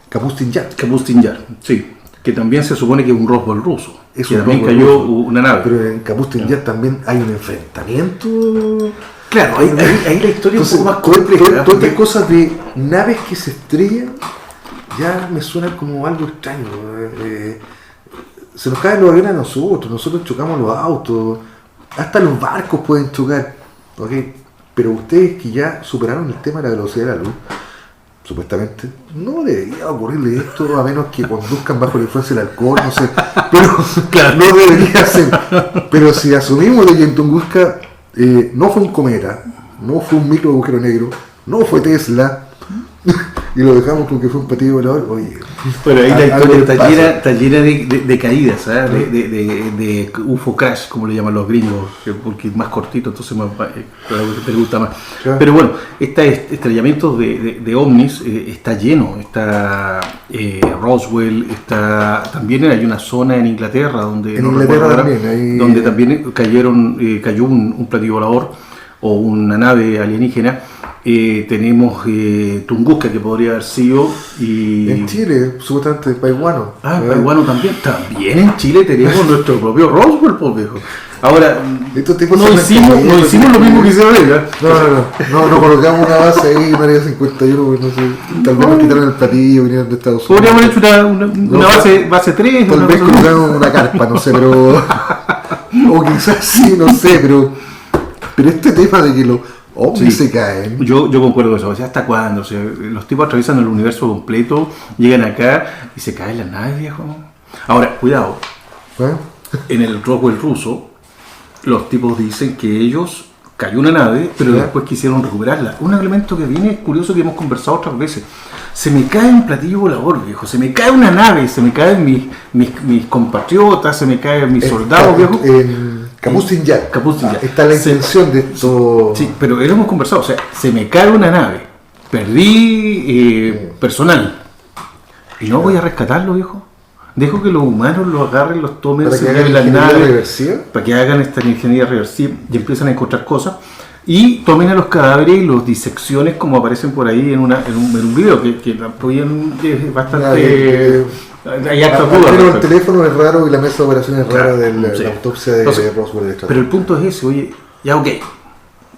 Kapustin Yar. Kapustin Yar, sí, que también se supone que es un Roswell ruso. Es que un también Roswell cayó ruso. una nave. Pero en Kapustin Yar también hay un enfrentamiento. Claro, ahí la historia Entonces, es un poco más compleja. todas estas cosas de naves que se estrellan ya me suena como algo extraño. Se nos caen los aviones a nosotros chocamos los autos, hasta los barcos pueden chocar, ¿ok? Pero ustedes que ya superaron el tema de la velocidad de la luz, supuestamente, no debería ocurrirle esto a menos que conduzcan bajo la influencia del alcohol, no sé, pero claro, no debería ser. Pero si asumimos de que en Tunguska no fue un cometa, no fue un micro agujero negro, no fue Tesla, y lo dejamos con que fue un platillo volador, oye. Pero ahí la algo historia está llena de caídas, ¿sabes? De UFO crash, como le llaman los gringos, porque es más cortito, entonces me gusta más. Claro. Pero bueno, este estrellamiento de ovnis está lleno. Está Roswell, también hay una zona en Inglaterra donde, En Inglaterra también, donde también cayó un platillo volador o una nave alienígena. Tenemos Tunguska, que podría haber sido, y En Chile, supuestamente Paihuano. Paihuano también. También en Chile tenemos nuestro propio Roswell, pues, viejo. Ahora, Estos tipos no son hicimos lo mismo que hicieron ellos. No colocamos una base ahí, una área 51, pues, no sé, tal vez nos quitaron el platillo, vinieron de Estados Unidos. Podríamos haber hecho una base 3. Tal vez colocaron una carpa, no sé, pero... o quizás sí, no sé, pero este tema de que ovnis Sí. se caen. Yo concuerdo con eso. O sea, ¿hasta cuándo? O sea, los tipos atraviesan el universo completo, llegan acá y se caen las naves, viejo. Ahora, cuidado. ¿Eh? En el Roswell ruso, los tipos dicen que ellos cayó una nave, pero ¿Ya? después quisieron recuperarla. Un elemento que viene curioso que hemos conversado otras veces. Se me cae un platillo volador, viejo. Se me cae una nave, se me caen mis compatriotas, se me caen mis soldados, viejo. En Kapustin Yar. Kapustin Yar. Está la Sí. intención de esto. Sí, pero lo hemos conversado. O sea, se me cae una nave. Perdí personal. Y no voy a rescatarlo, viejo. Dejo que los humanos lo agarren, los tomen, Para se que hagan lleven las ingeniería naves, reversiva. para que hagan esta ingeniería reversiva y empiezan a encontrar cosas. Y tomen a los cadáveres y los disecciones como aparecen por ahí en un video que también es bastante... hay harta duda, Pero el ¿no? teléfono es raro y la mesa de operación es rara Claro, de la sí. autopsia de Entonces, Roswell. Extraterrestre. Pero el punto es ese, oye, ya ok.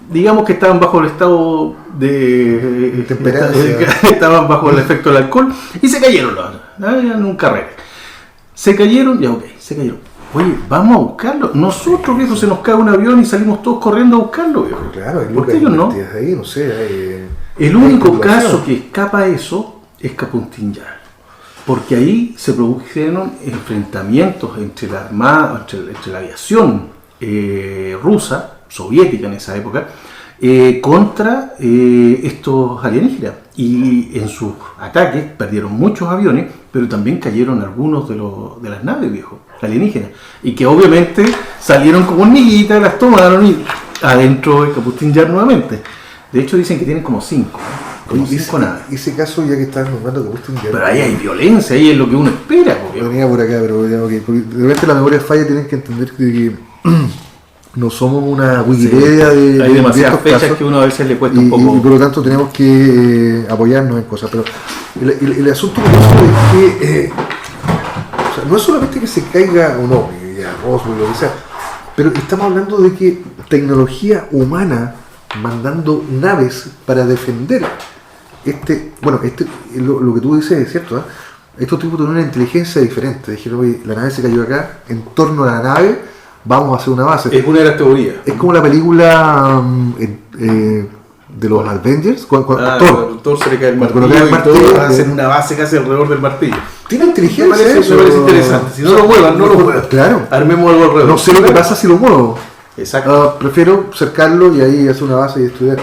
Digamos que estaban bajo el estado de... Intemperancia. Estaban bajo el efecto del alcohol y se cayeron en un carrete. Se cayeron, ya ok, se cayeron. Oye, vamos a buscarlo. Nosotros, viejo, se nos cae un avión y salimos todos corriendo a buscarlo, viejo. Claro, hay ¿Por qué lucas ellos no? invertidas ahí, no sé. Hay, El hay único especulación. caso que escapa a eso es Kapustin Yar. Porque ahí se produjeron enfrentamientos entre la armada, entre la aviación rusa, soviética en esa época, contra estos alienígenas. Y en sus ataques perdieron muchos aviones, pero también cayeron algunos de las naves, viejo, alienígenas. Y que obviamente salieron como hormiguitas, las tomaron y adentro de Kapustin Yar nuevamente. De hecho dicen que tienen como 5, ¿no? Como Oye, 5 naves. ese caso, ya que estás nombrando Kapustin Yar. Pero ahí hay violencia, ahí es lo que uno espera, porque Venía por acá, pero ya, okay, porque de repente la memoria falla, tienes que entender que no somos una Wikipedia de hay demasiadas estos fechas casos, que uno a veces le cuesta y, un poco. y por lo tanto tenemos que apoyarnos en cosas. Pero el asunto curioso es que o sea, no es solamente que se caiga un ovni, ya, Roswell, lo que sea, pero estamos hablando de que tecnología humana mandando naves para defender lo que tú dices es cierto, ¿eh? Estos tipos tienen una inteligencia diferente. Dijeron, oye, la nave se cayó acá, en torno a la nave vamos a hacer una base. Es una de las teorías. Es como la película de los Avengers, Thor se le cae el Cuando martillo, le cae el y martillo, todos hacen una base casi alrededor del martillo. tiene Me inteligencia. parece eso. interesante. Si no lo muevan, no lo muevan. Claro. Armemos algo alrededor. No sé lo que pasa si lo muevo. Exacto. Prefiero cercarlo y ahí hacer una base y estudiar.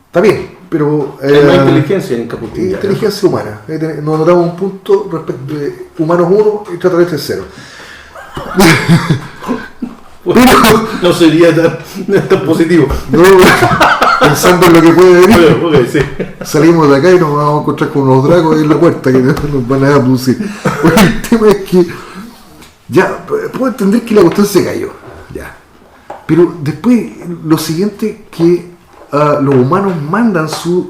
Está bien, pero... Hay más inteligencia en Kapustin Yar. Inteligencia humana. Nos anotamos un punto respecto de humanos 1 y extraterrestres 0. No sería tan positivo. No, pensando en lo que puede venir. Pero, ok, sí. Salimos de acá y nos vamos a encontrar con unos dragos en la puerta que nos van a abducir. Oye, el tema es que ya puedo entender que la cuestión se cayó, ya. Pero después lo siguiente que los humanos mandan sus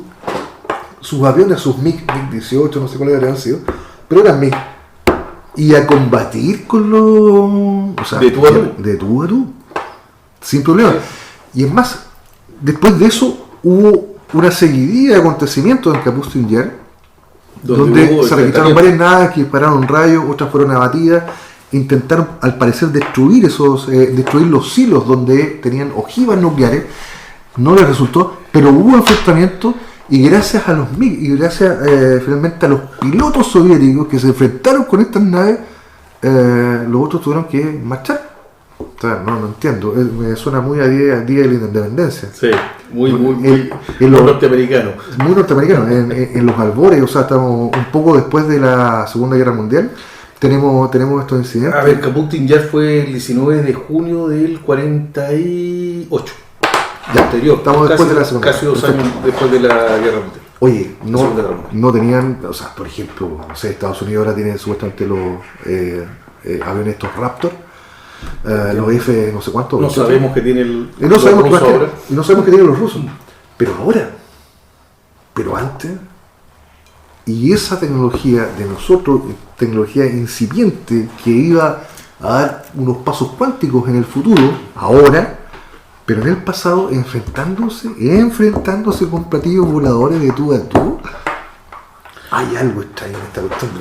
aviones, sus MiG-18, no sé cuáles habrían sido, pero eran MiG. Y a combatir con los... O sea, De tú a tú. de tú a tú. Sin problema. Y es más, después de eso hubo una seguidilla de acontecimientos en Kapustin Yar, donde hubo se registraron enfrentamientos. varias naves que dispararon rayos, otras fueron abatidas, intentaron al parecer destruir los silos donde tenían ojivas nucleares, no les resultó, pero hubo enfrentamientos y gracias a los MiG y gracias finalmente a los pilotos soviéticos que se enfrentaron con estas naves, los otros tuvieron que marchar. O sea, no entiendo, me suena muy a día de la independencia. Sí, muy en los- norteamericano. Muy norteamericano, en los albores, o sea, estamos un poco después de la Segunda Guerra Mundial, tenemos estos incidentes. A ver, Kapustin Yar fue el 19 de junio del 48. Ya, Anterior, estamos después de la Segunda casi 2 Guerra. años después de la Guerra Mundial. Oye, Segunda Guerra Mundial. no tenían, o sea, por ejemplo, no sé, Estados Unidos ahora tiene supuestamente los aviones estos Raptor, los F no sé cuántos. No 28. sabemos que tiene el Y no sabemos qué ruso más ahora. y no sabemos qué tienen los rusos. Pero ahora, pero antes, y esa tecnología de nosotros, tecnología incipiente que iba a dar unos pasos cuánticos en el futuro, ahora, pero en el pasado enfrentándose con platillos voladores de tú a tú. Hay algo extraño en esta cuestión,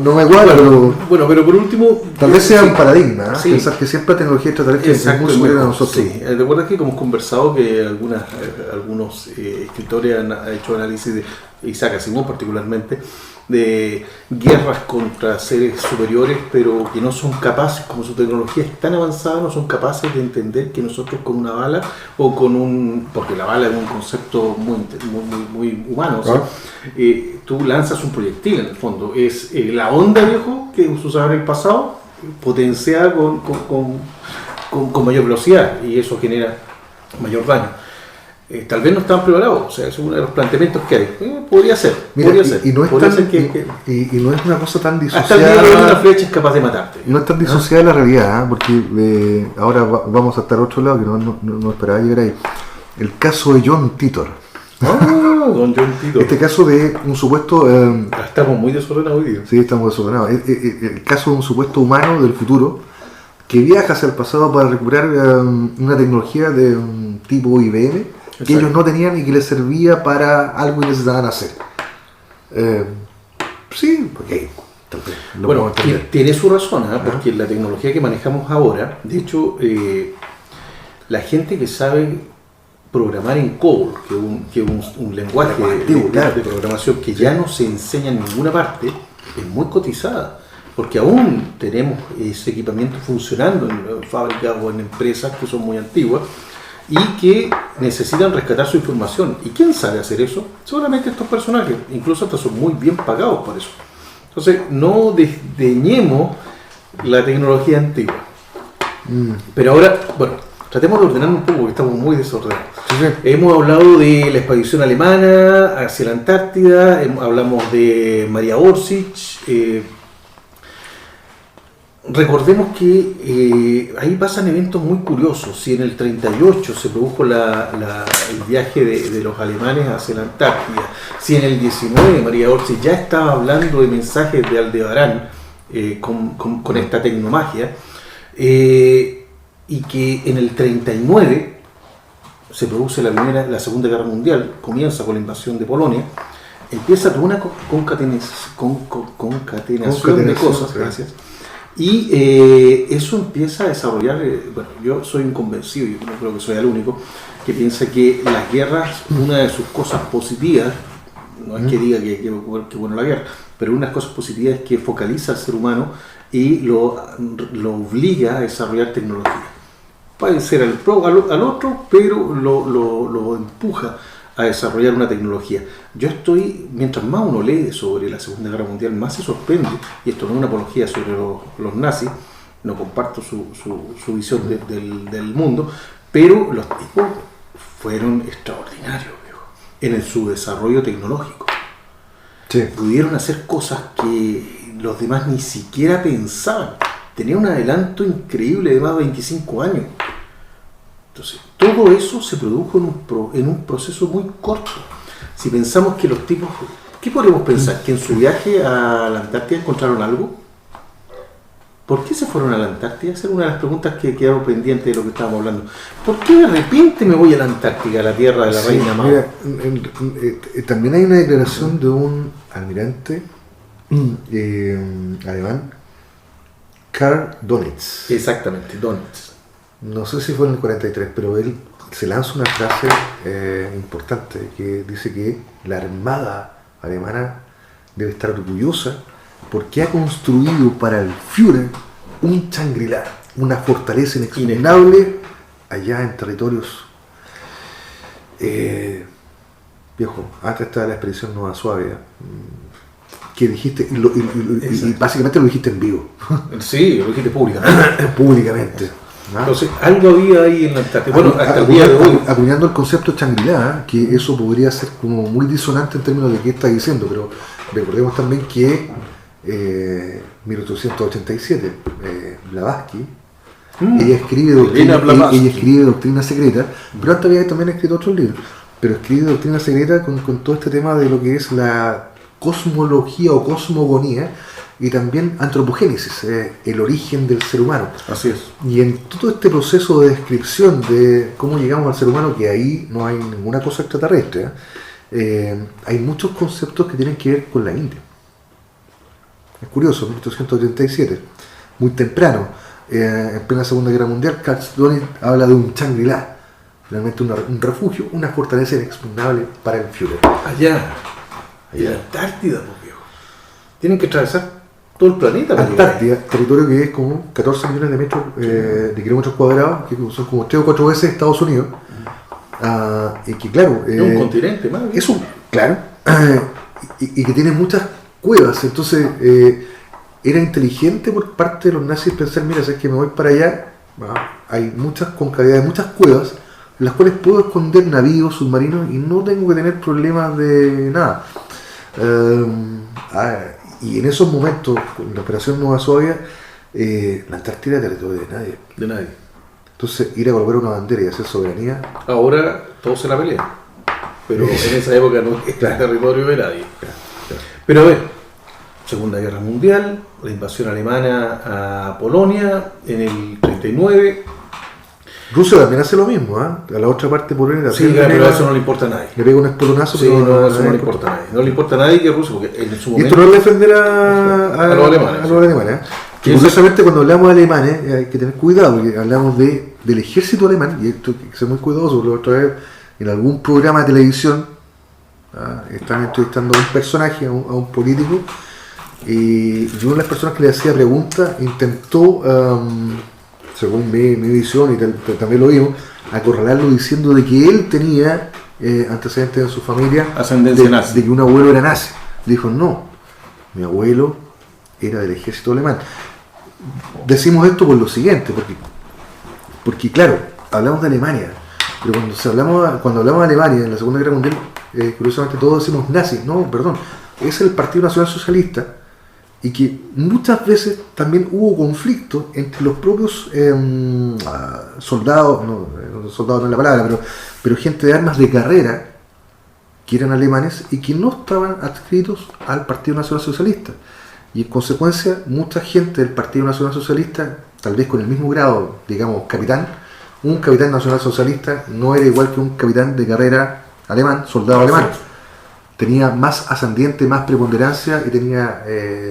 no me igual, pero... Bueno, pero por último... Tal vez sea sí, un paradigma, sí, pensar que siempre la tecnología extraterrestre es muy superior a nosotros. Sí, recuerda que como hemos conversado que algunos escritores han hecho análisis de Isaac Asimov particularmente, de guerras contra seres superiores, pero que no son capaces, como su tecnología es tan avanzada, no son capaces de entender que nosotros con una bala o con un... porque la bala es un concepto muy humano, ¿sí? Tú lanzas un proyectil en el fondo, es la onda, viejo, que se usaba en el pasado, potenciada con mayor velocidad, y eso genera mayor daño. Tal vez no estaban preparados, o sea, es uno de los planteamientos que hay. Podría ser, Mira, podría ser. Y no es podría tan, ser que y no es una cosa tan hasta el día de hoy una disociada. flecha es capaz de matarte. No es tan disociada de la realidad, porque ahora vamos a estar a otro lado que no esperaba llegar ahí. El caso de John Titor. Don John Titor. Este caso de un supuesto... Estamos muy desordenados hoy día. Sí, estamos desordenados. El caso de un supuesto humano del futuro que viaja hacia el pasado para recuperar una tecnología de un tipo IBM que ellos no tenían y que les servía para algo que necesitaban hacer. Sí, ok. Bueno, tiene su razón, porque la tecnología que manejamos ahora, de hecho, la gente que sabe programar en COBOL, que es un lenguaje de programación que ya no se enseña en ninguna parte, es muy cotizada, porque aún tenemos ese equipamiento funcionando en fábricas o en empresas que son muy antiguas y que necesitan rescatar su información. ¿Y quién sabe hacer eso? Solamente estos personajes, incluso hasta son muy bien pagados por eso. Entonces, no desdeñemos la tecnología antigua. Pero ahora, bueno, tratemos de ordenar un poco porque estamos muy desordenados. Sí. Hemos hablado de la expedición alemana hacia la Antártida, hablamos de María Orsic. Recordemos que ahí pasan eventos muy curiosos. Si en el 38 se produjo el viaje de los alemanes hacia la Antártida, si en el 19 María Orsic ya estaba hablando de mensajes de Aldebarán con esta tecnomagia, y que en el 39 se produce la Segunda Guerra Mundial, comienza con la invasión de Polonia, empieza toda una concatenación de cosas, gracias. Y eso empieza a desarrollar, bueno, yo soy un convencido, y no creo que soy el único, que piensa que las guerras, una de sus cosas positivas, no es que diga que bueno la guerra, pero una de las cosas positivas es que focaliza al ser humano y lo obliga a desarrollar tecnología. Puede ser al otro, pero lo empuja a desarrollar una tecnología. Mientras más uno lee sobre la Segunda Guerra Mundial, más se sorprende, y esto no es una apología sobre los nazis, no comparto su visión del mundo, pero los tipos fueron extraordinarios, viejo, en su desarrollo tecnológico. Sí. Pudieron hacer cosas que los demás ni siquiera pensaban. Tenía un adelanto increíble de más de 25 años. Entonces, todo eso se produjo en un proceso muy corto. Si pensamos que los tipos... ¿Qué podemos pensar? ¿Que en su viaje a la Antártida encontraron algo? ¿Por qué se fueron a la Antártida? Esa era una de las preguntas que quedaron pendientes de lo que estábamos hablando. ¿Por qué de repente me voy a la Antártida, a la tierra de la reina Mao? Mira, también hay una declaración de un almirante alemán, Karl Donitz. Exactamente, Donitz. No sé si fue en el 43, pero él se lanza una frase importante que dice que la armada alemana debe estar orgullosa porque ha construido para el Führer un Shangri-La, una fortaleza inexpugnable allá en territorios. Viejo, antes estaba la expedición Nueva Suabia, que dijiste, y básicamente lo dijiste en vivo. Sí, lo dijiste públicamente. Públicamente. Entonces, algo había ahí en la Antártida. Bueno, hasta el día de hoy. Acuñando el concepto de Shangri-La, que eso podría ser como muy disonante en términos de qué está diciendo, pero recordemos también que 1887, Blavatsky, ella escribe Doctrina Secreta, pero antes había también escrito otros libros, pero escribe Doctrina Secreta con todo este tema de lo que es la cosmología o cosmogonía, y también antropogénesis, el origen del ser humano. Así es. Y en todo este proceso de descripción de cómo llegamos al ser humano, que ahí no hay ninguna cosa extraterrestre, hay muchos conceptos que tienen que ver con la India. Es curioso, 1887, muy temprano, en plena Segunda Guerra Mundial, Caldoni habla de un Shangri-La, realmente un refugio, una fortaleza inexpugnable para el Führer. Allá, en la Antártida, pues, viejo. Tienen que atravesar todo el planeta. Antártida, territorio que es como 14 millones de metros de kilómetros cuadrados, que son como 3 o 4 veces Estados Unidos. Y que claro... es un continente, más. Es un, claro, y que tiene muchas cuevas, entonces era inteligente por parte de los nazis pensar, mira, sabes que me voy para allá, hay muchas concavidades, muchas cuevas, en las cuales puedo esconder navíos, submarinos, y no tengo que tener problemas de nada. Y en esos momentos, con la operación Nueva Suabia, la Antártida era territorio de nadie. De nadie. Entonces, ir a colocar una bandera y hacer soberanía... Ahora todos se la pelean, pero en esa época no era territorio de nadie. Pero a ver, Segunda Guerra Mundial, la invasión alemana a Polonia en el 39. Rusia también hace lo mismo, a la otra parte polonia. Sí, pero eso no le importa a nadie. Le pega un espolonazo, sí, pero eso no le importa a nadie. No le importa a nadie que Rusia, porque en su momento... Y esto no es defender a los alemanes. A los alemanes. Que curiosamente cuando hablamos de alemanes hay que tener cuidado, porque hablamos del ejército alemán, y esto hay que ser muy cuidadoso, porque otra vez en algún programa de televisión están entrevistando a un personaje, a un político, y una de las personas que le hacía preguntas intentó, según mi visión, y también lo vimos, acorralarlo diciendo de que él tenía antecedentes en su familia, ascendencia nazi, de que un abuelo era nazi. Le dijo, no, mi abuelo era del ejército alemán. Decimos esto por lo siguiente, porque claro, hablamos de Alemania, pero cuando hablamos de Alemania en la Segunda Guerra Mundial, curiosamente todos decimos nazis. No, perdón, es el Partido Nacional Socialista, y que muchas veces también hubo conflicto entre los propios soldados, soldados no es la palabra, pero gente de armas de carrera que eran alemanes y que no estaban adscritos al Partido Nacional Socialista. Y en consecuencia, mucha gente del Partido Nacional Socialista, tal vez con el mismo grado, digamos, capitán, un capitán nacional socialista no era igual que un capitán de carrera alemán, soldado alemán. Tenía más ascendiente, más preponderancia y tenía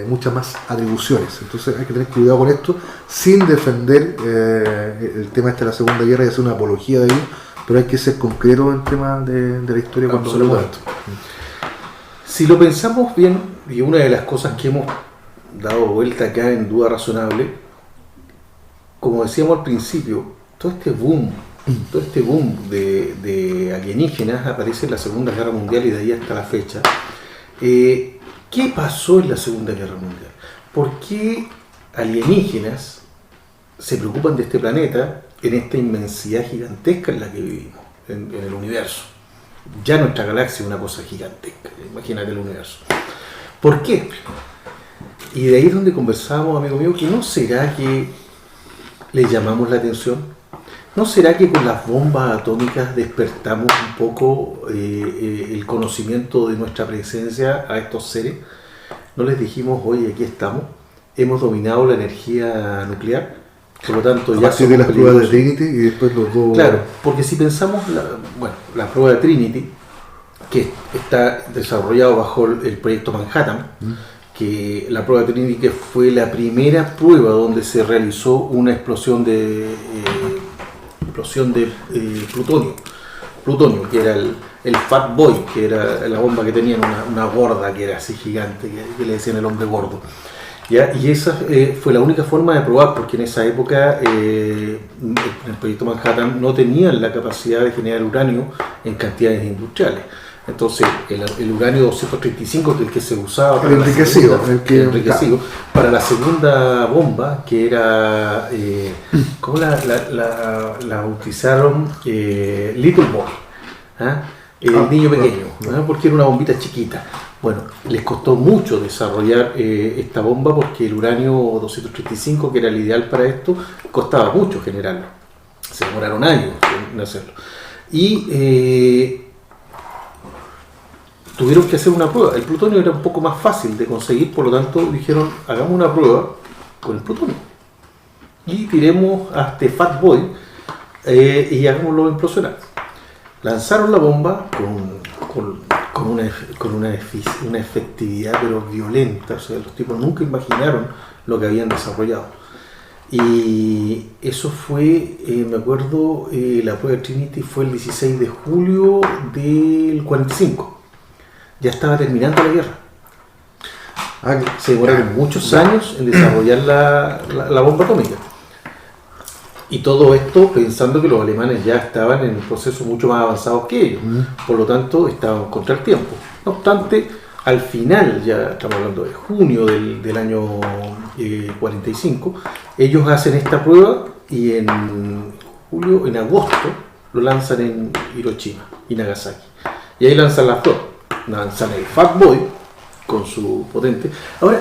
muchas más atribuciones. Entonces hay que tener cuidado con esto, sin defender el tema de la Segunda Guerra y hacer una apología de ello, pero hay que ser concreto en el tema de la historia cuando hablamos de esto. Si lo pensamos bien, y una de las cosas que hemos dado vuelta acá en Duda Razonable, como decíamos al principio, todo este boom de alienígenas aparece en la Segunda Guerra Mundial y de ahí hasta la fecha. ¿Qué pasó en la Segunda Guerra Mundial? ¿Por qué alienígenas se preocupan de este planeta en esta inmensidad gigantesca en la que vivimos, en el universo? Ya nuestra galaxia es una cosa gigantesca, imagínate el universo. ¿Por qué? Y de ahí es donde conversábamos, amigo mío, que no será que le llamamos la atención, no será que con las bombas atómicas despertamos un poco el conocimiento de nuestra presencia a estos seres. No les dijimos, oye, aquí estamos, hemos dominado la energía nuclear, por lo tanto ya somos de las pruebas de Trinity y después los dos... Claro, porque si pensamos, la prueba de Trinity, que está desarrollado bajo el proyecto Manhattan, que la prueba de Trinity que fue la primera prueba donde se realizó una explosión de plutonio, que era el Fat Boy, que era la bomba que tenían una gorda que era así gigante, que le decían el hombre gordo. ¿Ya? Y esa fue la única forma de probar, porque en esa época el proyecto Manhattan no tenían la capacidad de generar uranio en cantidades industriales. Entonces el uranio 235, que es el que se usaba para enriquecido, para la segunda bomba, que era, ¿cómo la bautizaron? Little Boy, el niño pequeño, porque era una bombita chiquita. Bueno, les costó mucho desarrollar esta bomba, porque el uranio 235, que era el ideal para esto, costaba mucho generarlo. Se demoraron años en hacerlo. Y tuvieron que hacer una prueba. El plutonio era un poco más fácil de conseguir, por lo tanto dijeron, hagamos una prueba con el plutonio. Y tiremos a este Fat Boy y hagámoslo implosionar. Lanzaron la bomba con una efectividad pero violenta. O sea, los tipos nunca imaginaron lo que habían desarrollado. Y eso fue, me acuerdo, la prueba Trinity fue el 16 de julio del 45. Ya estaba terminando la guerra. Se demoraron muchos años en desarrollar la bomba atómica. Y todo esto pensando que los alemanes ya estaban en un proceso mucho más avanzado que ellos. Por lo tanto, estaban contra el tiempo. No obstante, al final, ya estamos hablando de junio del año 45, ellos hacen esta prueba y en agosto lo lanzan en Hiroshima y Nagasaki. Y ahí lanzan las dos. Lanzan el Fat Boy con su potente. Ahora,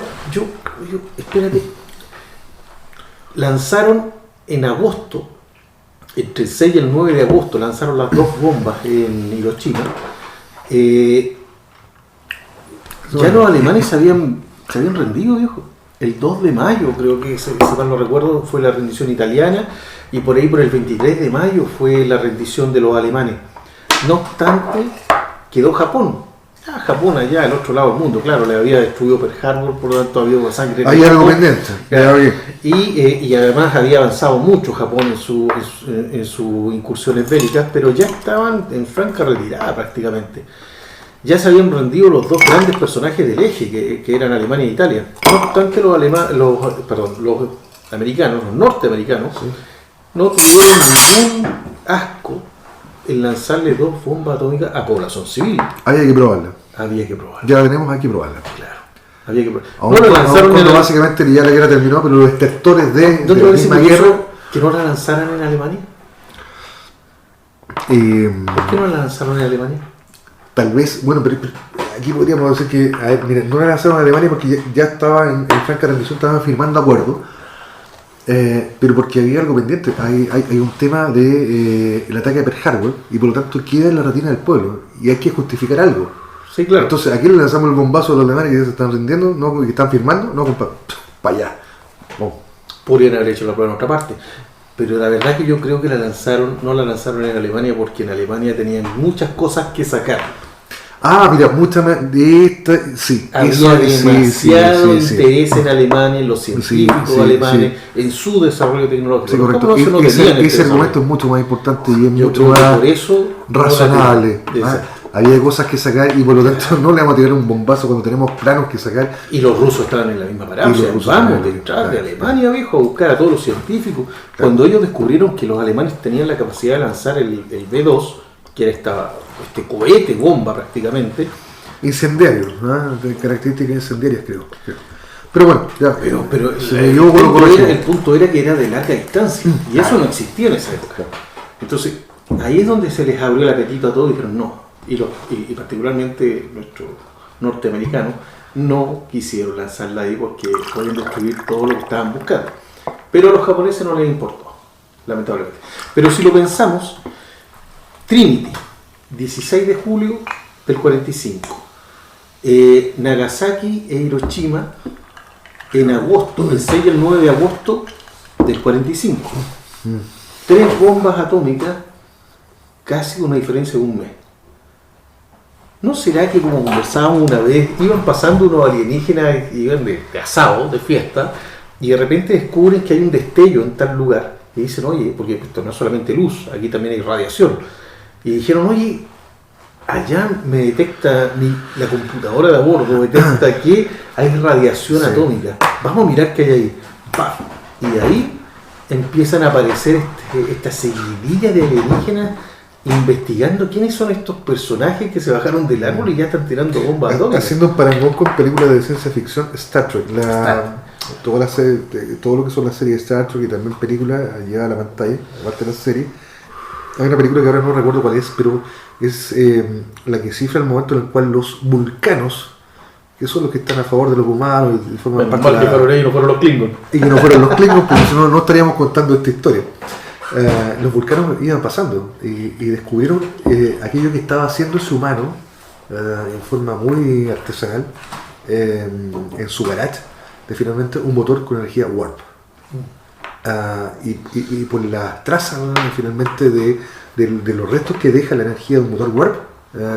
espérate. Lanzaron en agosto, entre el 6 y el 9 de agosto, lanzaron las dos bombas en Hiroshima. Ya los alemanes se habían rendido, viejo. El 2 de mayo, creo que, si mal no recuerdo, fue la rendición italiana, y por ahí por el 23 de mayo fue la rendición de los alemanes. No obstante, quedó Japón. Japón allá, al otro lado del mundo, claro, le había destruido Pearl Harbor, por lo tanto había sangre. Hay algo pendiente. Y además había avanzado mucho Japón en sus incursiones bélicas, pero ya estaban en franca retirada prácticamente. Ya se habían rendido los dos grandes personajes del eje, que eran Alemania e Italia. No obstante, los americanos, los norteamericanos, sí, no tuvieron ningún asco en lanzarle dos bombas atómicas a población civil. Había que probarla. Ya tenemos, hay que probarla. Claro, había que probarla. No la lanzaron cuando básicamente ya la guerra terminó, pero los destructores de la misma guerra. ¿Que no la lanzaran en Alemania? ¿Por qué no la lanzaron en Alemania? Tal vez, bueno, pero aquí podríamos decir que, mira, no la lanzaron en Alemania porque ya estaba en franca rendición, estaban firmando acuerdos. Pero porque había algo pendiente, hay un tema de el ataque a Pearl Harbor y por lo tanto queda en la retina del pueblo y hay que justificar algo. Sí, claro. Entonces aquí le lanzamos el bombazo a los alemanes que ya se están rindiendo, no, que están firmando, no, para allá. Podrían haber hecho la prueba en otra parte, pero la verdad que yo creo que no la lanzaron en Alemania porque en Alemania tenían muchas cosas que sacar. Mira, mucha más de esta, sí. Había demasiado interés en Alemania, en los científicos alemanes, en su desarrollo tecnológico. Sí, correcto. Ese argumento es mucho más importante y es mucho más razonable. Había cosas que sacar y por lo tanto no le vamos a tirar un bombazo cuando tenemos planos que sacar. Y los rusos estaban en la misma parada. Vamos detrás de Alemania, viejo, a buscar a todos los científicos. Claro. Cuando ellos descubrieron que los alemanes tenían la capacidad de lanzar el B-2, que era este cohete bomba prácticamente, incendiario, de características incendiarias, creo. Pero bueno, ya. Pero el punto era que era de larga distancia y eso no existía en esa época. Entonces ahí es donde se les abrió el apetito a todos y dijeron no, y particularmente nuestros norteamericanos no quisieron lanzarla ahí porque podían destruir todo lo que estaban buscando, pero a los japoneses no les importó, lamentablemente. Pero si lo pensamos, Trinity, 16 de julio del 45. Nagasaki e Hiroshima en agosto, el 6 y el 9 de agosto del 45. 3 bombas atómicas, casi una diferencia de un mes. ¿No será que, como conversábamos una vez, iban pasando unos alienígenas, iban de asado, de fiesta, y de repente descubren que hay un destello en tal lugar? Y dicen, oye, porque esto no es solamente luz, aquí también hay radiación. Y dijeron, oye, allá me detecta la computadora de a bordo, detecta que hay radiación atómica. Vamos a mirar qué hay ahí. ¡Paf! Y ahí empiezan a aparecer esta seguidilla de alienígenas investigando quiénes son estos personajes que se bajaron del árbol y ya están tirando bombas atómicas. Haciendo un parangón con películas de ciencia ficción, Star Trek. Todo lo que son las series de Star Trek y también películas llega a la pantalla, aparte de la serie. Hay una película que ahora no recuerdo cuál es, pero es la que cifra el momento en el cual los vulcanos, que son los que están a favor de los humanos y forman parte de la... y no fueron los Klingons. Y que no fueron los Klingons, porque si no, no estaríamos contando esta historia. Los vulcanos iban pasando y descubrieron aquello que estaba haciendo ese humano en forma muy artesanal en su garage, de finalmente un motor con energía warp. Y por las trazas finalmente de los restos que deja la energía de un motor warp,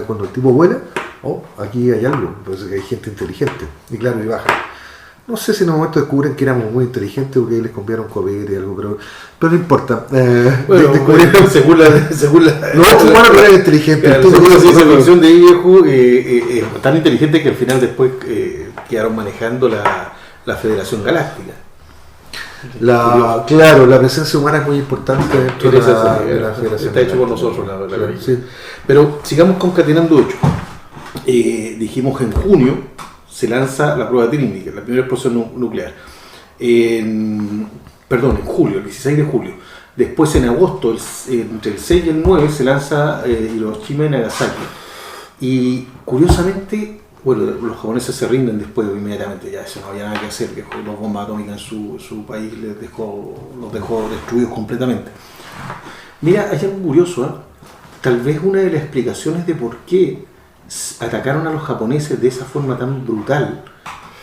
cuando el tipo vuela, oh, aquí hay algo, pues hay gente inteligente, y claro, y baja. No sé si en un momento descubren que éramos muy inteligentes o que les conviaron copete y algo, pero no importa. Bueno, según la los humanos no eran inteligentes. Según la ciencia ficción de viejo, tan inteligente que al final después quedaron manejando la Federación Galáctica. Claro, la presencia humana es muy importante dentro de la Federación. Está hecho por nosotros, sí. Pero sigamos concatenando hechos. Dijimos en junio se lanza la prueba trínica, la primera explosión nuclear. En julio, el 16 de julio. Después en agosto, entre el 6 y el 9, se lanza Hiroshima y Nagasaki. Y curiosamente, bueno, los japoneses se rinden después inmediatamente, ya eso no había nada que hacer, que las bombas atómicas en su país los dejó destruidos completamente. Mira, hay algo curioso, ¿eh? Tal vez una de las explicaciones de por qué atacaron a los japoneses de esa forma tan brutal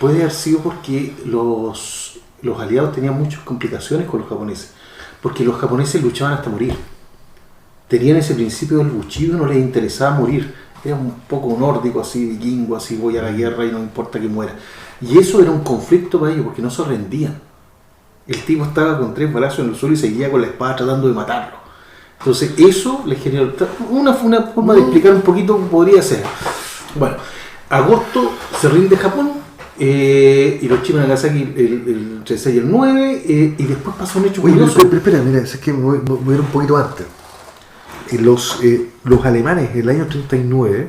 puede haber sido porque los aliados tenían muchas complicaciones con los japoneses, porque los japoneses luchaban hasta morir, tenían ese principio del buchido, no les interesaba morir, era un poco nórdico, así vikingo, así voy a la guerra y no me importa que muera, y eso era un conflicto para ellos porque no se rendían. El tipo estaba con 3 balazos en el suelo y seguía con la espada tratando de matarlo. Entonces eso le generó una forma de explicar un poquito cómo podría ser. Bueno, agosto se rinde Japón, Hiroshima y Nagasaki el 6 y el 9, y después pasa un hecho curioso. Espera, mira, es que me voy a ir un poquito antes. Los alemanes en el año 39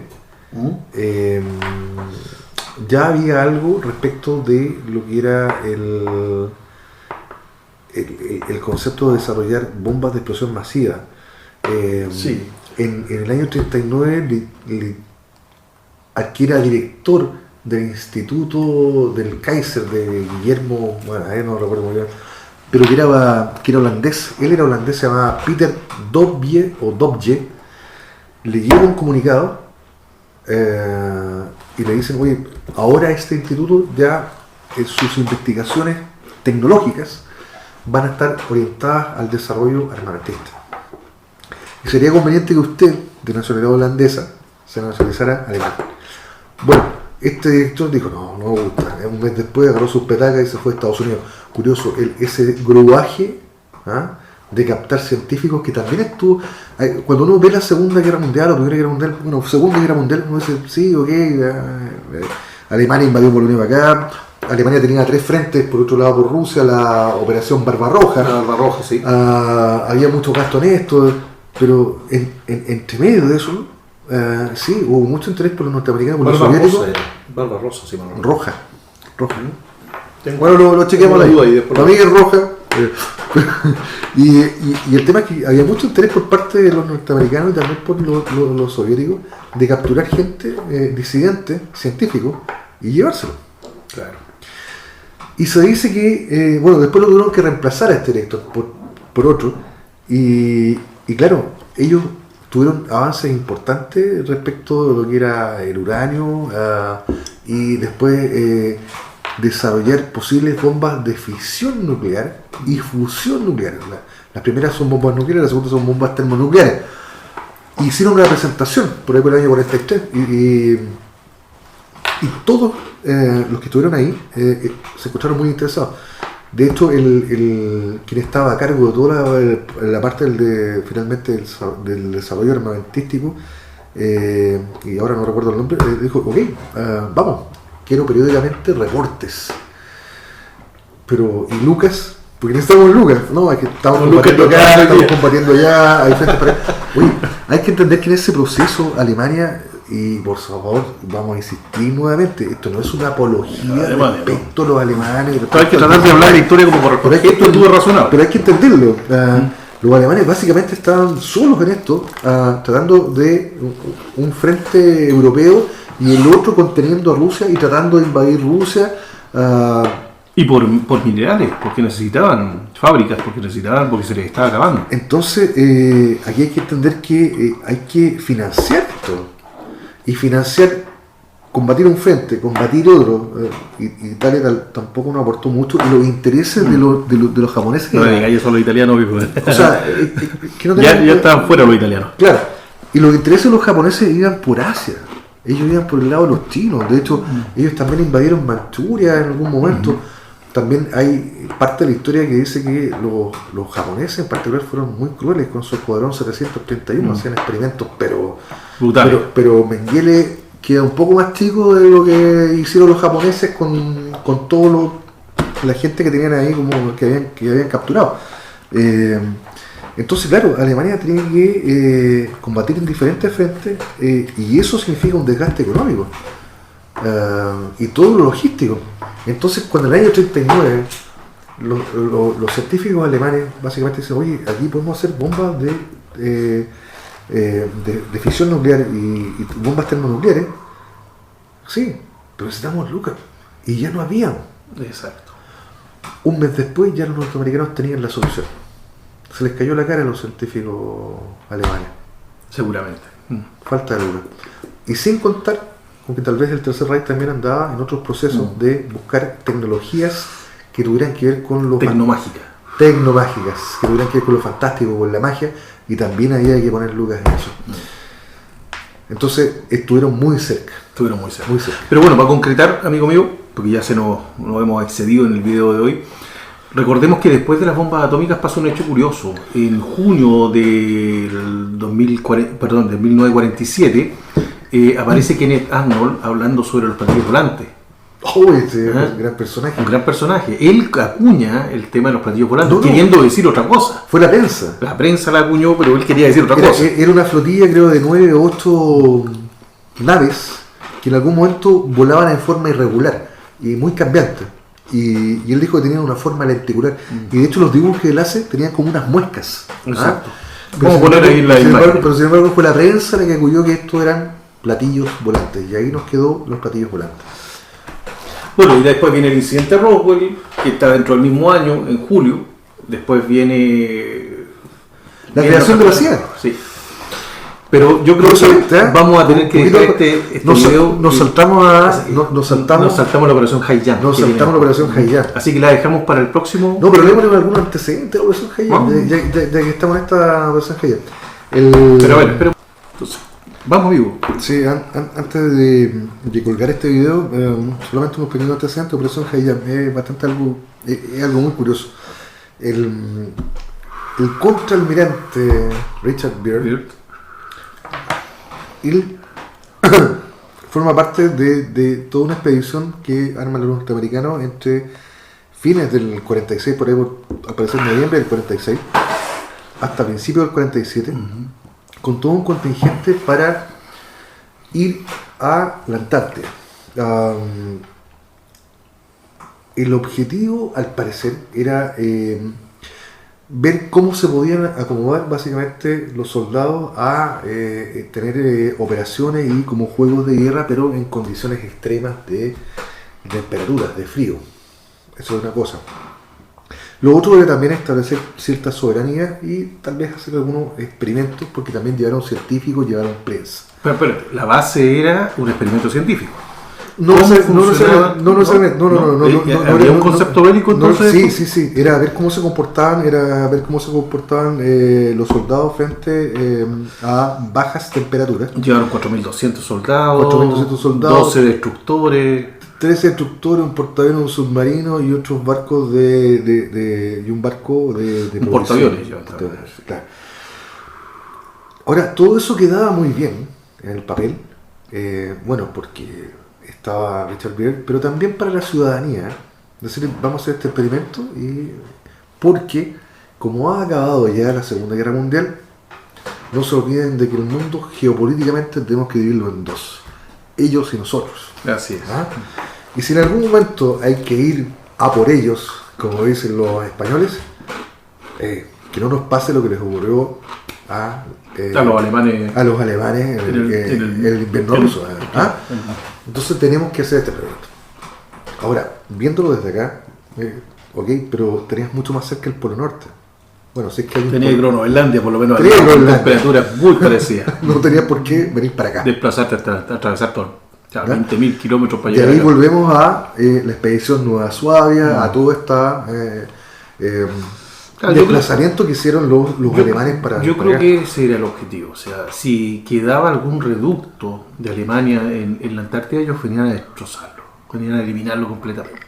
ya había algo respecto de lo que era el concepto de desarrollar bombas de explosión masiva. Sí. En el año 39 adquiere director del instituto del Kaiser de Guillermo, bueno, no recuerdo muy bien, pero que era holandés. Él era holandés, se llamaba Peter Dobje o Dobje. Le llega un comunicado y le dicen, oye, ahora este instituto ya sus investigaciones tecnológicas van a estar orientadas al desarrollo armamentista. Y sería conveniente que usted, de nacionalidad holandesa, se nacionalizara alemán. Bueno, este director dijo, no me gusta. Un mes después agarró sus petacas y se fue a Estados Unidos. Curioso, ese gruaje de captar científicos que también estuvo... Cuando uno ve la Segunda Guerra Mundial o Primera Guerra Mundial, Segunda Guerra Mundial, uno dice, sí, ok, Alemania invadió Polonia para acá. Alemania tenía 3 frentes, por otro lado por Rusia, la operación Barbarroja. La Barbarroja, sí. Había mucho gasto en esto, pero entre medio de eso, sí, hubo mucho interés por los norteamericanos, por los soviéticos. Barbarossa, sí, Roja. Bueno, lo chequeamos ahí. Para mí es roja. Y el tema es que había mucho interés por parte de los norteamericanos y también por los soviéticos de capturar gente disidente, científico, y llevárselo. Claro. Y se dice que, después lo tuvieron que reemplazar a este director por otro. Y claro, ellos tuvieron avances importantes respecto de lo que era el uranio y después desarrollar posibles bombas de fisión nuclear y fusión nuclear. Las primeras son bombas nucleares, las segundas son bombas termonucleares. Hicieron una presentación por ahí por el año 43 y todos los que estuvieron ahí se encontraron muy interesados. De hecho, quien estaba a cargo de toda la parte finalmente del desarrollo armamentístico, y ahora no recuerdo el nombre, dijo, ok, vamos, quiero periódicamente reportes. ¿Y Lucas? Porque necesitamos Lucas, ¿no? Es que estamos combatiendo acá, estamos combatiendo allá, hay frentes para... Oye, hay que entender que en ese proceso Alemania... Y por favor, vamos a insistir nuevamente, esto no es una apología respecto a los alemanes. Hay que tratar de hablar de la historia como corresponde. Esto estuvo razonable. Pero hay que entenderlo. Los alemanes básicamente estaban solos en esto, tratando de un frente europeo y el otro conteniendo a Rusia y tratando de invadir Rusia. Y por minerales, porque necesitaban fábricas, porque se les estaba acabando. Entonces, aquí hay que entender que hay que financiar esto. Y financiar, combatir un frente, combatir otro, Italia tampoco nos aportó mucho, y los intereses de los japoneses... No me digáis eso a los italianos, viejo. O sea, que no ya estaban fuera los italianos. Claro, y los intereses de los japoneses iban por Asia. ellos iban por el lado de los chinos. De hecho, ellos también invadieron Manchuria en algún momento. También hay parte de la historia que dice que los japoneses en particular fueron muy crueles con su escuadrón 731, hacían experimentos, pero Mengele queda un poco más chico de lo que hicieron los japoneses con todo la gente que tenían ahí, como que habían capturado. Entonces, claro, Alemania tiene que combatir en diferentes frentes, y eso significa un desgaste económico y todo lo logístico. Entonces, cuando en el año 39 los científicos alemanes básicamente dicen, oye, aquí podemos hacer bombas de fisión nuclear y bombas termonucleares, sí, pero necesitamos lucas, y ya no habían. Exacto. Un mes después ya los norteamericanos tenían la solución. Se les cayó la cara a los científicos alemanes. Seguramente. Falta de lucas. Y sin contar con que tal vez el Tercer Reich también andaba en otros procesos de buscar tecnologías que tuvieran que ver con lo Tecnomágica. Tecnomágicas, que tuvieran que ver con lo fantástico, con la magia, y también había que poner lucas en eso. Entonces estuvieron muy cerca. Muy cerca. Pero bueno, para concretar, amigo mío, porque ya nos hemos excedido en el video de hoy, recordemos que después de las bombas atómicas pasó un hecho curioso. En junio del 1947 aparece Kenneth Arnold hablando sobre los platillos volantes. Un gran personaje. Un gran personaje. Él acuña el tema de los platillos volantes, queriendo decir otra cosa. Fue la prensa. La prensa la acuñó, pero él quería decir otra cosa. Era una flotilla, creo, de 9 o 8 naves que en algún momento volaban en forma irregular y muy cambiante. Y él dijo que tenían una forma lenticular. Y de hecho los dibujos que él hace tenían como unas muescas. Exacto. Vamos a poner ahí la imagen. Pero sin embargo fue la prensa la que acuñó que estos eran platillos volantes. Y ahí nos quedó los platillos volantes. Bueno, y después viene el incidente de Roswell, que está dentro del mismo año, en julio. Después viene la creación de la CIA. Sí. Pero yo creo que vamos a tener que dejar este video. Nos saltamos la operación Haiyan. La operación Haiyan. Así que la dejamos para el próximo. No, pero le ponemos algún antecedente de la operación Haiyan, ya que estamos en esta operación Haiyan. Pero bueno, entonces, vamos vivo. Sí, antes de colgar este video, solamente unos pequeños antecedentes de operación Haiyan. Es bastante algo muy curioso. El contraalmirante Richard Byrd, él forma parte de toda una expedición que arman los norteamericanos entre fines del 46, por ahí al parecer noviembre del 46, hasta principios del 47, con todo un contingente para ir a la Antártida. El objetivo, al parecer, era ver cómo se podían acomodar básicamente los soldados a tener operaciones y como juegos de guerra, pero en condiciones extremas de temperaturas, de frío. Eso es una cosa. Lo otro era también establecer cierta soberanía y tal vez hacer algunos experimentos, porque también llevaron científicos, llevaron prensa. Pero la base era un experimento científico. No, ¿Había un concepto bélico entonces? Sí, era ver cómo se comportaban, los soldados frente a bajas temperaturas. Llevaron 4.200 soldados, 12 destructores, 13 destructores, un portaaviones, un submarino y otros barcos y un barco de un portaaviones. Claro. Ahora, todo eso quedaba muy bien en el papel, porque estaba Richard Byrd, pero también para la ciudadanía. Es decir, vamos a hacer este experimento y porque, como ha acabado ya la Segunda Guerra Mundial, no se olviden de que el mundo geopolíticamente tenemos que dividirlo en dos: ellos y nosotros. Así es. Y si en algún momento hay que ir a por ellos, como dicen los españoles, que no nos pase lo que les ocurrió a los alemanes en el invierno ruso. Entonces tenemos que hacer este proyecto. Ahora, viéndolo desde acá, pero tenías mucho más cerca el Polo Norte. Bueno, si es que tenía Groenlandia, por lo menos, tenía temperaturas muy parecidas. No tenías por qué venir para acá. Desplazarte hasta atravesar todo. 20.000 kilómetros para llegar. Y ahí volvemos a la expedición Nueva Suabia, a toda esta Claro, desplazamiento que hicieron los alemanes para... Yo creo que ese era el objetivo. O sea, si quedaba algún reducto de Alemania en la Antártida, ellos venían a destrozarlo, venían a eliminarlo completamente.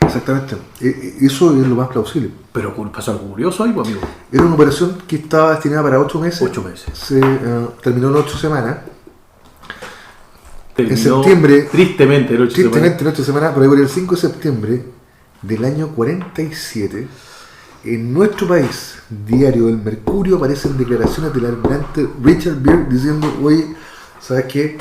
Exactamente. Eso es lo más plausible. Pero pasó algo curioso ahí, pues, amigo. Era una operación que estaba destinada para 8 meses. 8 meses. Se terminó en 8 semanas. Terminó en septiembre, tristemente en 8 semanas. Tristemente en 8 semanas, por ahí por el 5 de septiembre del año 47, en nuestro país, diario El Mercurio, aparecen declaraciones del almirante Richard Byrd diciendo: oye, ¿sabes qué?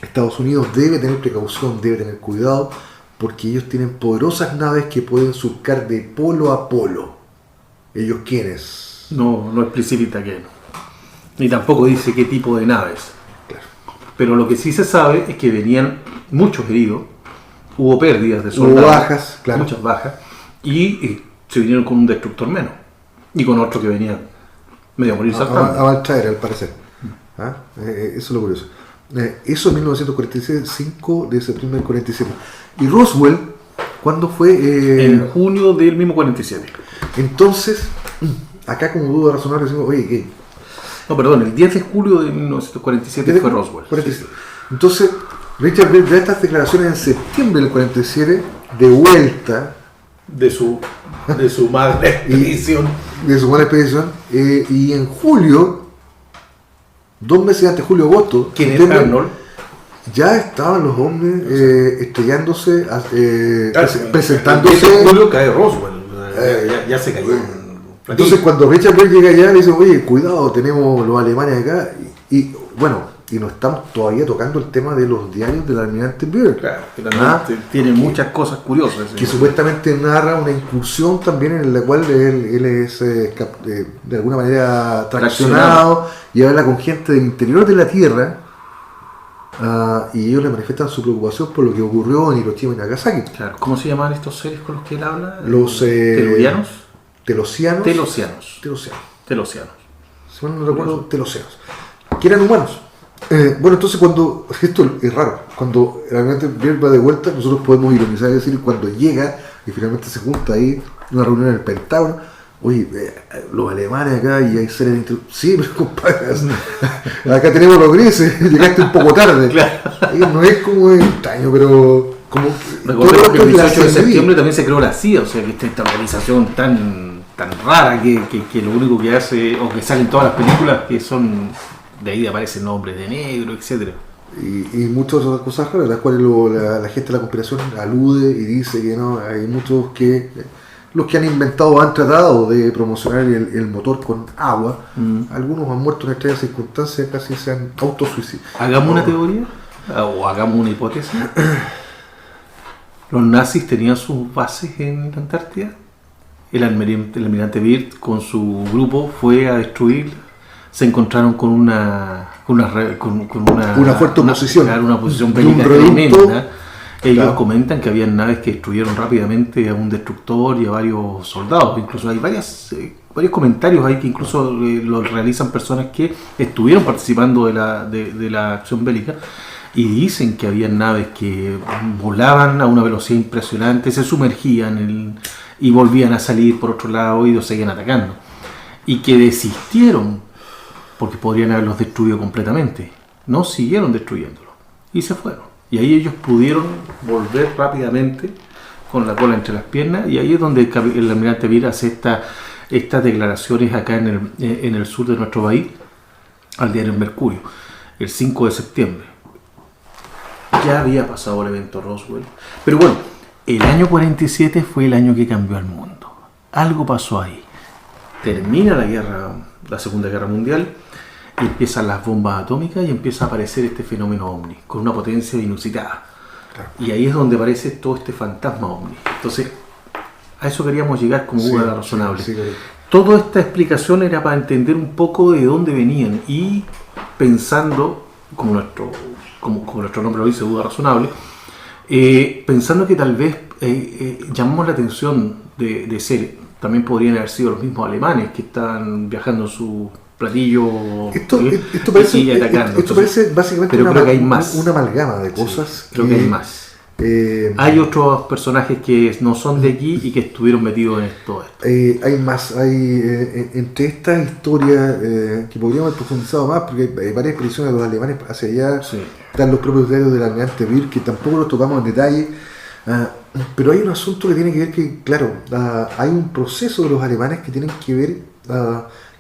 Estados Unidos debe tener precaución, debe tener cuidado, porque ellos tienen poderosas naves que pueden surcar de polo a polo. ¿Ellos quiénes? No especifica qué. Ni tampoco dice qué tipo de naves. Claro. Pero lo que sí se sabe es que venían muchos heridos, hubo pérdidas de soldados, hubo bajas, claro. Muchas bajas, y se vinieron con un destructor menos, y con otro que venía medio a morir saltando. A Valtraer, al parecer. Eso es lo curioso. Eso en 1947, 5 de septiembre del 47. Y Roswell, ¿cuándo fue? En junio del mismo 47. Entonces, acá como duda razonable decimos: oye, ¿qué? No, perdón, el 10 de julio de 1947 fue Roswell. 47. Sí. Entonces, Richard Byrd da estas declaraciones en septiembre del 47, de vuelta de su mala expedición. De su mala expedición. Y en julio, 2 meses antes, julio-agosto, Kenneth Arnold, ya estaban los ovnis estrellándose, presentándose. El 10 de julio cae Roswell, ya se cayó. Entonces, cuando Richard Byrd llega allá, le dice: oye, cuidado, tenemos los alemanes acá. Y bueno, y no estamos todavía tocando el tema de los diarios del almirante Byrd. Claro, que también tiene muchas cosas curiosas. Que supuestamente narra una incursión también en la cual él es de alguna manera traccionado y habla con gente del interior de la Tierra, y ellos le manifiestan su preocupación por lo que ocurrió en Hiroshima y Nagasaki. Claro. ¿Cómo se llaman estos seres con los que él habla? Los ¿Telurianos? Telosianos. Telosianos. Si mal no recuerdo, telosianos. Que eran humanos. Bueno, entonces cuando, esto es raro, cuando realmente Byrd va de vuelta, nosotros podemos ironizar y decir, cuando llega y finalmente se junta ahí en una reunión en el Pentágono: oye, los alemanes acá y hay seres sí, pero compadre, acá tenemos los grises, llegaste un poco tarde. Claro. No es como extraño, pero como recordemos que el 18 de septiembre también se creó la CIA, o sea que esta organización tan rara que lo único que hace, o que salen todas las películas que son, de ahí aparecen nombres de negro, etcétera. Y muchas otras cosas raras, las cuales la gente de la conspiración alude y dice que no, hay muchos que los que han inventado han tratado de promocionar el motor con agua. Algunos han muerto en extrañas circunstancias, casi se han autosuicidado. ¿Hagamos una teoría? ¿O hagamos una hipótesis? ¿Los nazis tenían sus bases en la Antártida? El almirante Byrd con su grupo fue a destruir. Se encontraron con una fuerte oposición. Una posición bélica tremenda. Ellos comentan que habían naves que destruyeron rápidamente a un destructor y a varios soldados. Incluso hay varios comentarios ahí que incluso lo realizan personas que estuvieron participando de la acción bélica, y dicen que habían naves que volaban a una velocidad impresionante, se sumergían y volvían a salir por otro lado y los seguían atacando. Y que desistieron porque podrían haberlos destruido completamente. No siguieron destruyéndolos y se fueron. Y ahí ellos pudieron volver rápidamente con la cola entre las piernas, y ahí es donde el almirante Byrd hace estas declaraciones acá en el sur de nuestro país, al diario El Mercurio, el 5 de septiembre. Ya había pasado el evento Roswell. Pero bueno, el año 47 fue el año que cambió el mundo. Algo pasó ahí. Termina la Segunda Guerra Mundial, y empiezan las bombas atómicas y empieza a aparecer este fenómeno ovni con una potencia inusitada. Claro. Y ahí es donde aparece todo este fantasma ovni. Entonces, a eso queríamos llegar como duda razonable. Sí, claro. Toda esta explicación era para entender un poco de dónde venían, y pensando, como nuestro nombre lo dice, duda razonable, pensando que tal vez llamamos la atención de seres. También podrían haber sido los mismos alemanes que están viajando en su platillo. Esto parece básicamente pero creo que hay más. una amalgama de cosas. Creo que hay más. Hay otros personajes que no son de aquí y que estuvieron metidos en esto. Hay más, entre estas historias que podríamos haber profundizado más, porque hay varias expediciones de los alemanes hacia allá, Sí. están los propios diarios del almirante Birk, que tampoco los tocamos en detalle, pero hay un asunto que tiene que ver que, claro, hay un proceso de los alemanes que tienen que ver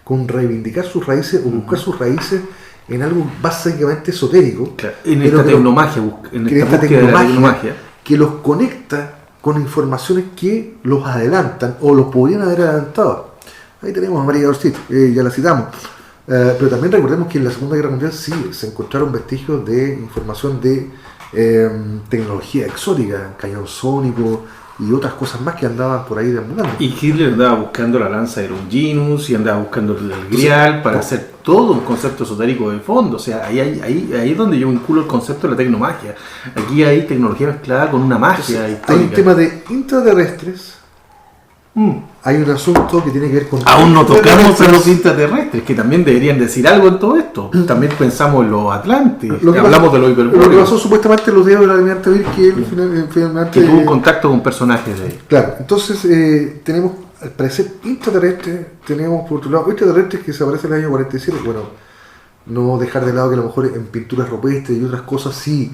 con reivindicar sus raíces o buscar sus raíces en algo básicamente esotérico. Claro. En pero esta tecnomagia, en esta búsqueda de la tecnomagia, que los conecta con informaciones que los adelantan o los podrían haber adelantado. Ahí tenemos a María Ortiz, ya la citamos. Pero también recordemos que en la Segunda Guerra Mundial sí se encontraron vestigios de información de tecnología exótica, cañón sónico y otras cosas más que andaban por ahí deambulando. y Hitler andaba buscando la lanza de Longinus y andaba buscando el Grial para hacer todo un concepto esotérico de fondo. O sea, ahí es donde yo vinculo el concepto de la tecnomagia. Aquí hay tecnología mezclada con una magia histórica. Hay un tema de intraterrestres. Hay un asunto que tiene que ver con... Aún no tocamos a los intraterrestres, que también deberían decir algo en todo esto. También pensamos en los Atlantes, hablamos de los hiperbóreos. Lo que pasó supuestamente en los días de la almirante Birk, que él finalmente... Que tuvo un contacto con personajes de ahí. Claro, entonces tenemos, al parecer, intraterrestres, tenemos por otro lado extraterrestres que se aparecen en el año 47, bueno... No dejar de lado que a lo mejor en pinturas rupestres y otras cosas sí,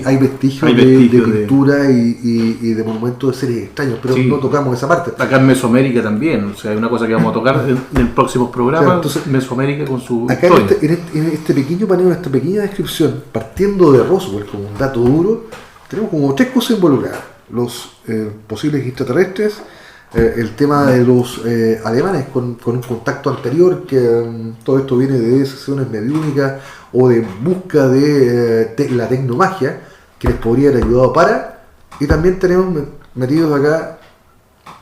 hay vestigios de pintura y de monumentos de seres extraños, pero no tocamos esa parte. Acá en Mesoamérica también, o sea, hay una cosa que vamos a tocar en próximos programas, claro, entonces, Mesoamérica con su acá historia. En este pequeño paneo, en esta pequeña descripción, partiendo de Roswell como un dato duro, tenemos como tres cosas involucradas. Los posibles extraterrestres, el tema de los alemanes con un contacto anterior, que todo esto viene de sesiones mediúnicas o de busca de la tecnomagia que les podría haber ayudado para, y también tenemos metidos acá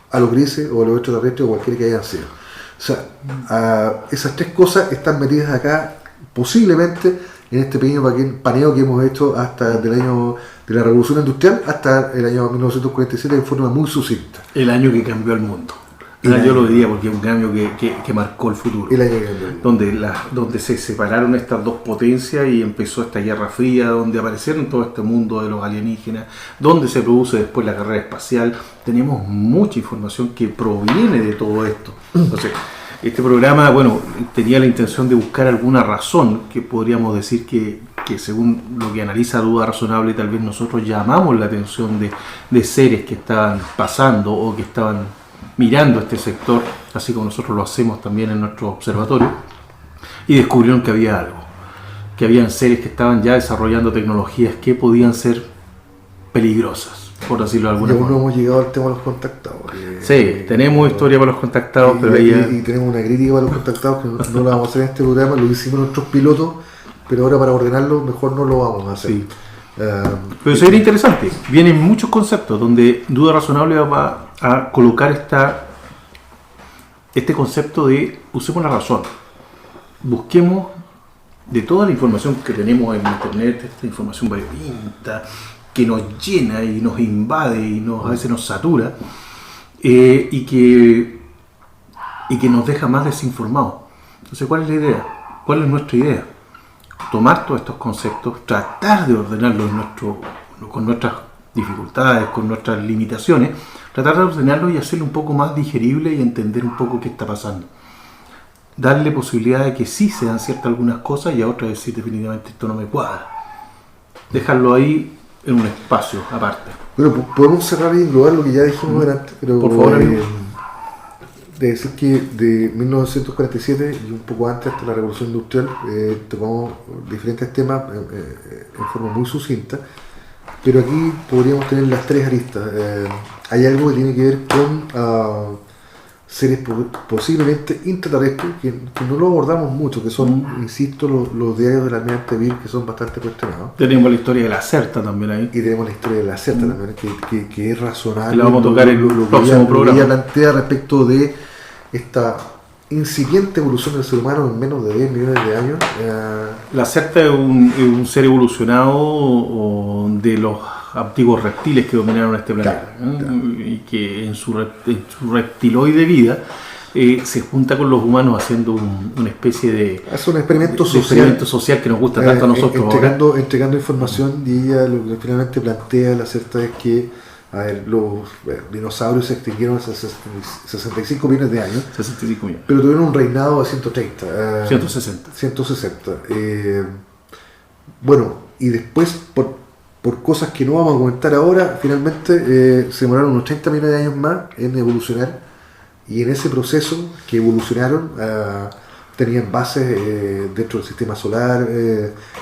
a los grises o a los extraterrestres o cualquiera que hayan sido. O sea, esas tres cosas están metidas acá posiblemente en este pequeño paneo que hemos hecho hasta del año de la Revolución Industrial hasta el año 1947 de forma muy sucinta. El año que cambió el mundo. Yo lo diría porque es un cambio que marcó el futuro. El año que cambió el mundo. Donde se separaron estas dos potencias y empezó esta Guerra Fría, donde aparecieron todo este mundo de los alienígenas, donde se produce después la carrera espacial. Tenemos mucha información que proviene de todo esto. Entonces, este programa, bueno, tenía la intención de buscar alguna razón que podríamos decir que según lo que analiza Duda Razonable, tal vez nosotros llamamos la atención de seres que estaban pasando o que estaban mirando este sector, así como nosotros lo hacemos también en nuestro observatorio, y descubrieron que había algo, que habían seres que estaban ya desarrollando tecnologías que podían ser peligrosas, por decirlo de alguna forma. Y aún no hemos llegado al tema de los contactados. Sí, tenemos historia para los contactados, pero y tenemos una crítica para los contactados que no la vamos a hacer en este programa, lo hicimos nuestros pilotos, pero ahora para ordenarlo mejor no lo vamos a hacer. Sí. Pero sería interesante. Vienen muchos conceptos donde Duda Razonable va a colocar este concepto de usemos la razón. Busquemos de toda la información que tenemos en internet, esta información variopinta que nos llena y nos invade y a veces nos satura, y que nos deja más desinformados. Entonces, ¿cuál es la idea? ¿Cuál es nuestra idea? Tomar todos estos conceptos, tratar de ordenarlos con nuestras dificultades, con nuestras limitaciones, tratar de ordenarlos y hacerlo un poco más digerible y entender un poco qué está pasando. Darle posibilidad de que sí sean ciertas algunas cosas y a otras decir definitivamente esto no me cuadra. Dejarlo ahí en un espacio aparte. Bueno, podemos cerrar y englobar lo que ya dijimos delante, pero por favor, de decir que de 1947 y un poco antes, hasta la Revolución Industrial, tocamos diferentes temas en forma muy sucinta, pero aquí podríamos tener las tres aristas. Hay algo que tiene que ver con seres posiblemente intraterrestres, que no lo abordamos mucho, que son, insisto, los diarios del almirante Birk, que son bastante cuestionados. Tenemos la historia de la CERTA también ahí. Y tenemos la historia de la CERTA también, que es razonable. La vamos a tocar en el próximo programa. Ella plantea respecto de esta incipiente evolución del ser humano en menos de 10 millones de años. La CERTA es un ser evolucionado de los antiguos reptiles que dominaron este planeta, claro. Y que en su reptiloide vida se junta con los humanos haciendo una especie de, hace un experimento de social, experimento social que nos gusta tanto a nosotros. entregando información, y ella lo que finalmente plantea la cierta es que, a ver, los dinosaurios se extinguieron hace 65 millones de años, 65 millones. pero tuvieron un reinado de 130. 160. 160. Bueno, y después, por cosas que no vamos a comentar ahora, finalmente se demoraron unos 30 millones de años más en evolucionar, y en ese proceso que evolucionaron tenían bases dentro del sistema solar,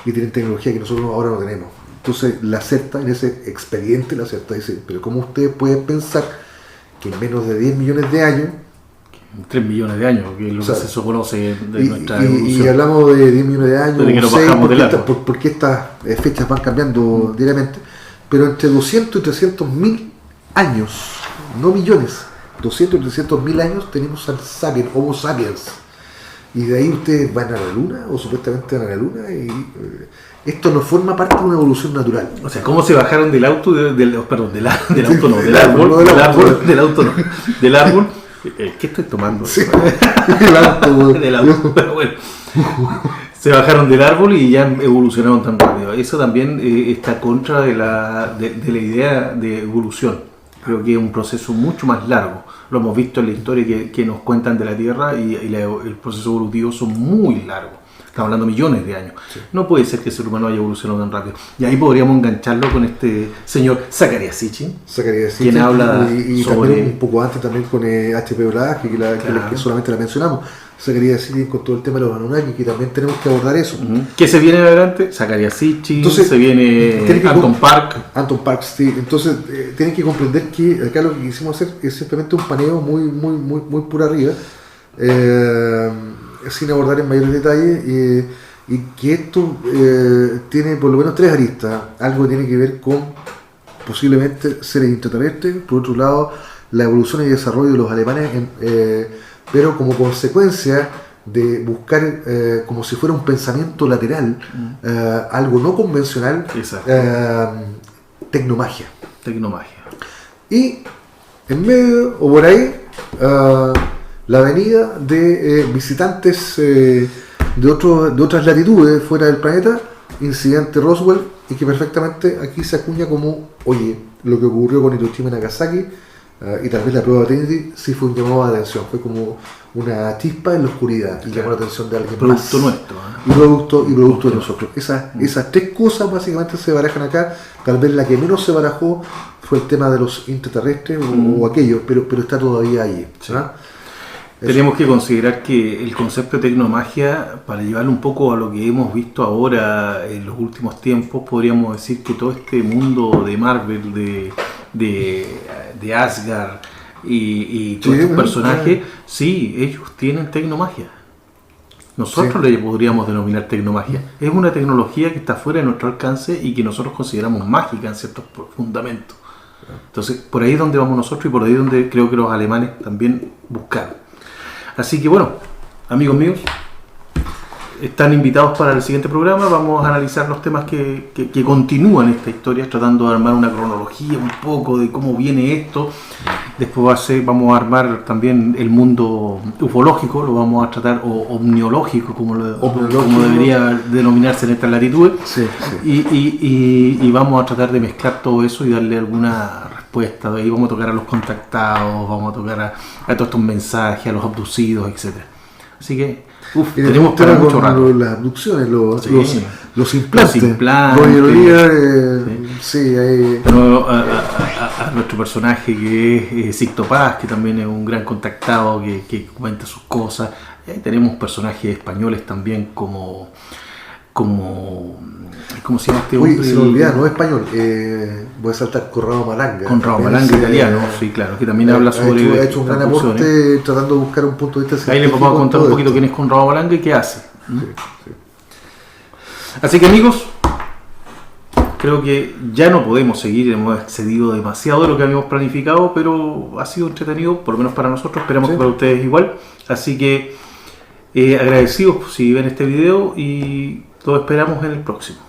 y tienen tecnología que nosotros ahora no tenemos. Entonces la CERTA, en ese expediente, la CERTA dice, pero ¿cómo ustedes pueden pensar que en menos de 10 millones de años, 3 millones de años, que es lo que se conoce de nuestra evolución. Y hablamos de 10 millones de años, desde que nos bajamos del árbol, porque estas fechas van cambiando diariamente, pero entre 200 y 300 mil años, no millones, 200 y 300 mil años tenemos al sapiens, Homo sapiens, y de ahí ustedes van a la luna, o supuestamente van a la luna, y esto no forma parte de una evolución natural. O sea, ¿cómo se bajaron del auto, del árbol? ¿Qué estoy tomando? Sí, el auto. Del auto, pero bueno. Se bajaron del árbol y ya evolucionaron tan rápido. Eso también está contra de la idea de evolución. Creo que es un proceso mucho más largo. Lo hemos visto en la historia que nos cuentan de la Tierra, y el proceso evolutivo son muy largos. Estamos hablando de millones de años. Sí. No puede ser que el ser humano haya evolucionado tan rápido. Y ahí podríamos engancharlo con este señor Zecharia Sitchin, quien habla y sobre... también un poco antes también con H.P. Blavatsky, que solamente la mencionamos. Zecharia Sitchin con todo el tema de los Anunnaki, que también tenemos que abordar eso. ¿Qué se viene adelante? Zecharia Sitchin, se viene Anton Park. Anton Park, sí. Entonces tienen que comprender que acá lo que quisimos hacer es simplemente un paneo muy por arriba, sin abordar en mayores detalles, y que esto tiene por lo menos 3 aristas. Algo que tiene que ver con posiblemente seres intraterrestres, por otro lado la evolución y desarrollo de los alemanes, pero como consecuencia de buscar como si fuera un pensamiento lateral, algo no convencional, tecnomagia. Y en medio o por ahí la venida de visitantes de otras latitudes fuera del planeta, incidente Roswell, y que perfectamente aquí se acuña como, oye, lo que ocurrió con Hiroshima y Nagasaki, y tal vez la prueba de Trinity sí fue un llamado de atención, fue como una chispa en la oscuridad, y llamó la atención de alguien producto más. Nuestro, y producto de nosotros. Esas 3 cosas básicamente se barajan acá. Tal vez la que menos se barajó fue el tema de los intraterrestres o aquello, pero está todavía ahí. Sí. Tenemos que considerar que el concepto de tecnomagia, para llevarlo un poco a lo que hemos visto ahora en los últimos tiempos, podríamos decir que todo este mundo de Marvel, de Asgard y todos estos personajes, sí, ellos tienen tecnomagia. Nosotros le podríamos denominar tecnomagia. Es una tecnología que está fuera de nuestro alcance y que nosotros consideramos mágica en ciertos fundamentos. Entonces, por ahí es donde vamos nosotros, y por ahí es donde creo que los alemanes también buscaron. Así que bueno, amigos míos, están invitados para el siguiente programa. Vamos a analizar los temas que continúan esta historia, tratando de armar una cronología un poco de cómo viene esto. Después vamos a armar también el mundo ufológico, lo vamos a tratar, o omniológico, como debería denominarse en estas latitudes. Sí. Y vamos a tratar de mezclar todo eso y darle alguna respuesta. Ahí vamos a tocar a los contactados, vamos a tocar a todos estos mensajes, a los abducidos, etc. Así que tenemos para mucho rato. Las abducciones, los implantes. Tenemos a nuestro personaje que es Sixto Paz, que también es un gran contactado, que cuenta sus cosas. Tenemos personajes españoles también como ¿cómo se llama este hombre? Se me olvida, no es español, voy a saltar Conrado Malanga. Conrado Malanga, italiano, sí, claro, que también habla sobre... Ha hecho un gran aporte tratando de buscar un punto de vista. Ahí les vamos a contar un poquito quién es Conrado Malanga y qué hace. Sí. Así que, amigos, creo que ya no podemos seguir, hemos excedido demasiado de lo que habíamos planificado, pero ha sido entretenido, por lo menos para nosotros, esperamos que para ustedes igual. Así que agradecidos si ven este video, y lo esperamos en el próximo.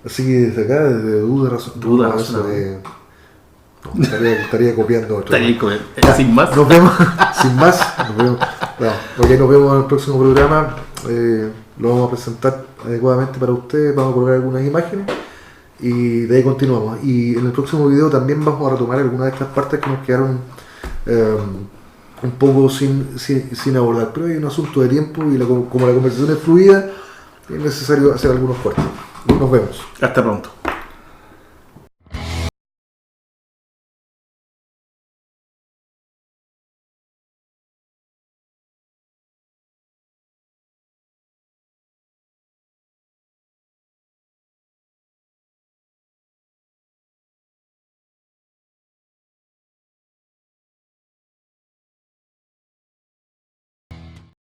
Así que desde acá, desde Duda Razonable, No, estaría copiando otro. Sin más. Nos vemos, sin más. Nos vemos, nos vemos en el próximo programa. Lo vamos a presentar adecuadamente para ustedes. Vamos a colocar algunas imágenes y de ahí continuamos. Y en el próximo video también vamos a retomar algunas de estas partes que nos quedaron un poco sin abordar. Pero hay un asunto de tiempo y como la conversación es fluida, es necesario hacer algunos cortes. Nos vemos. Hasta pronto.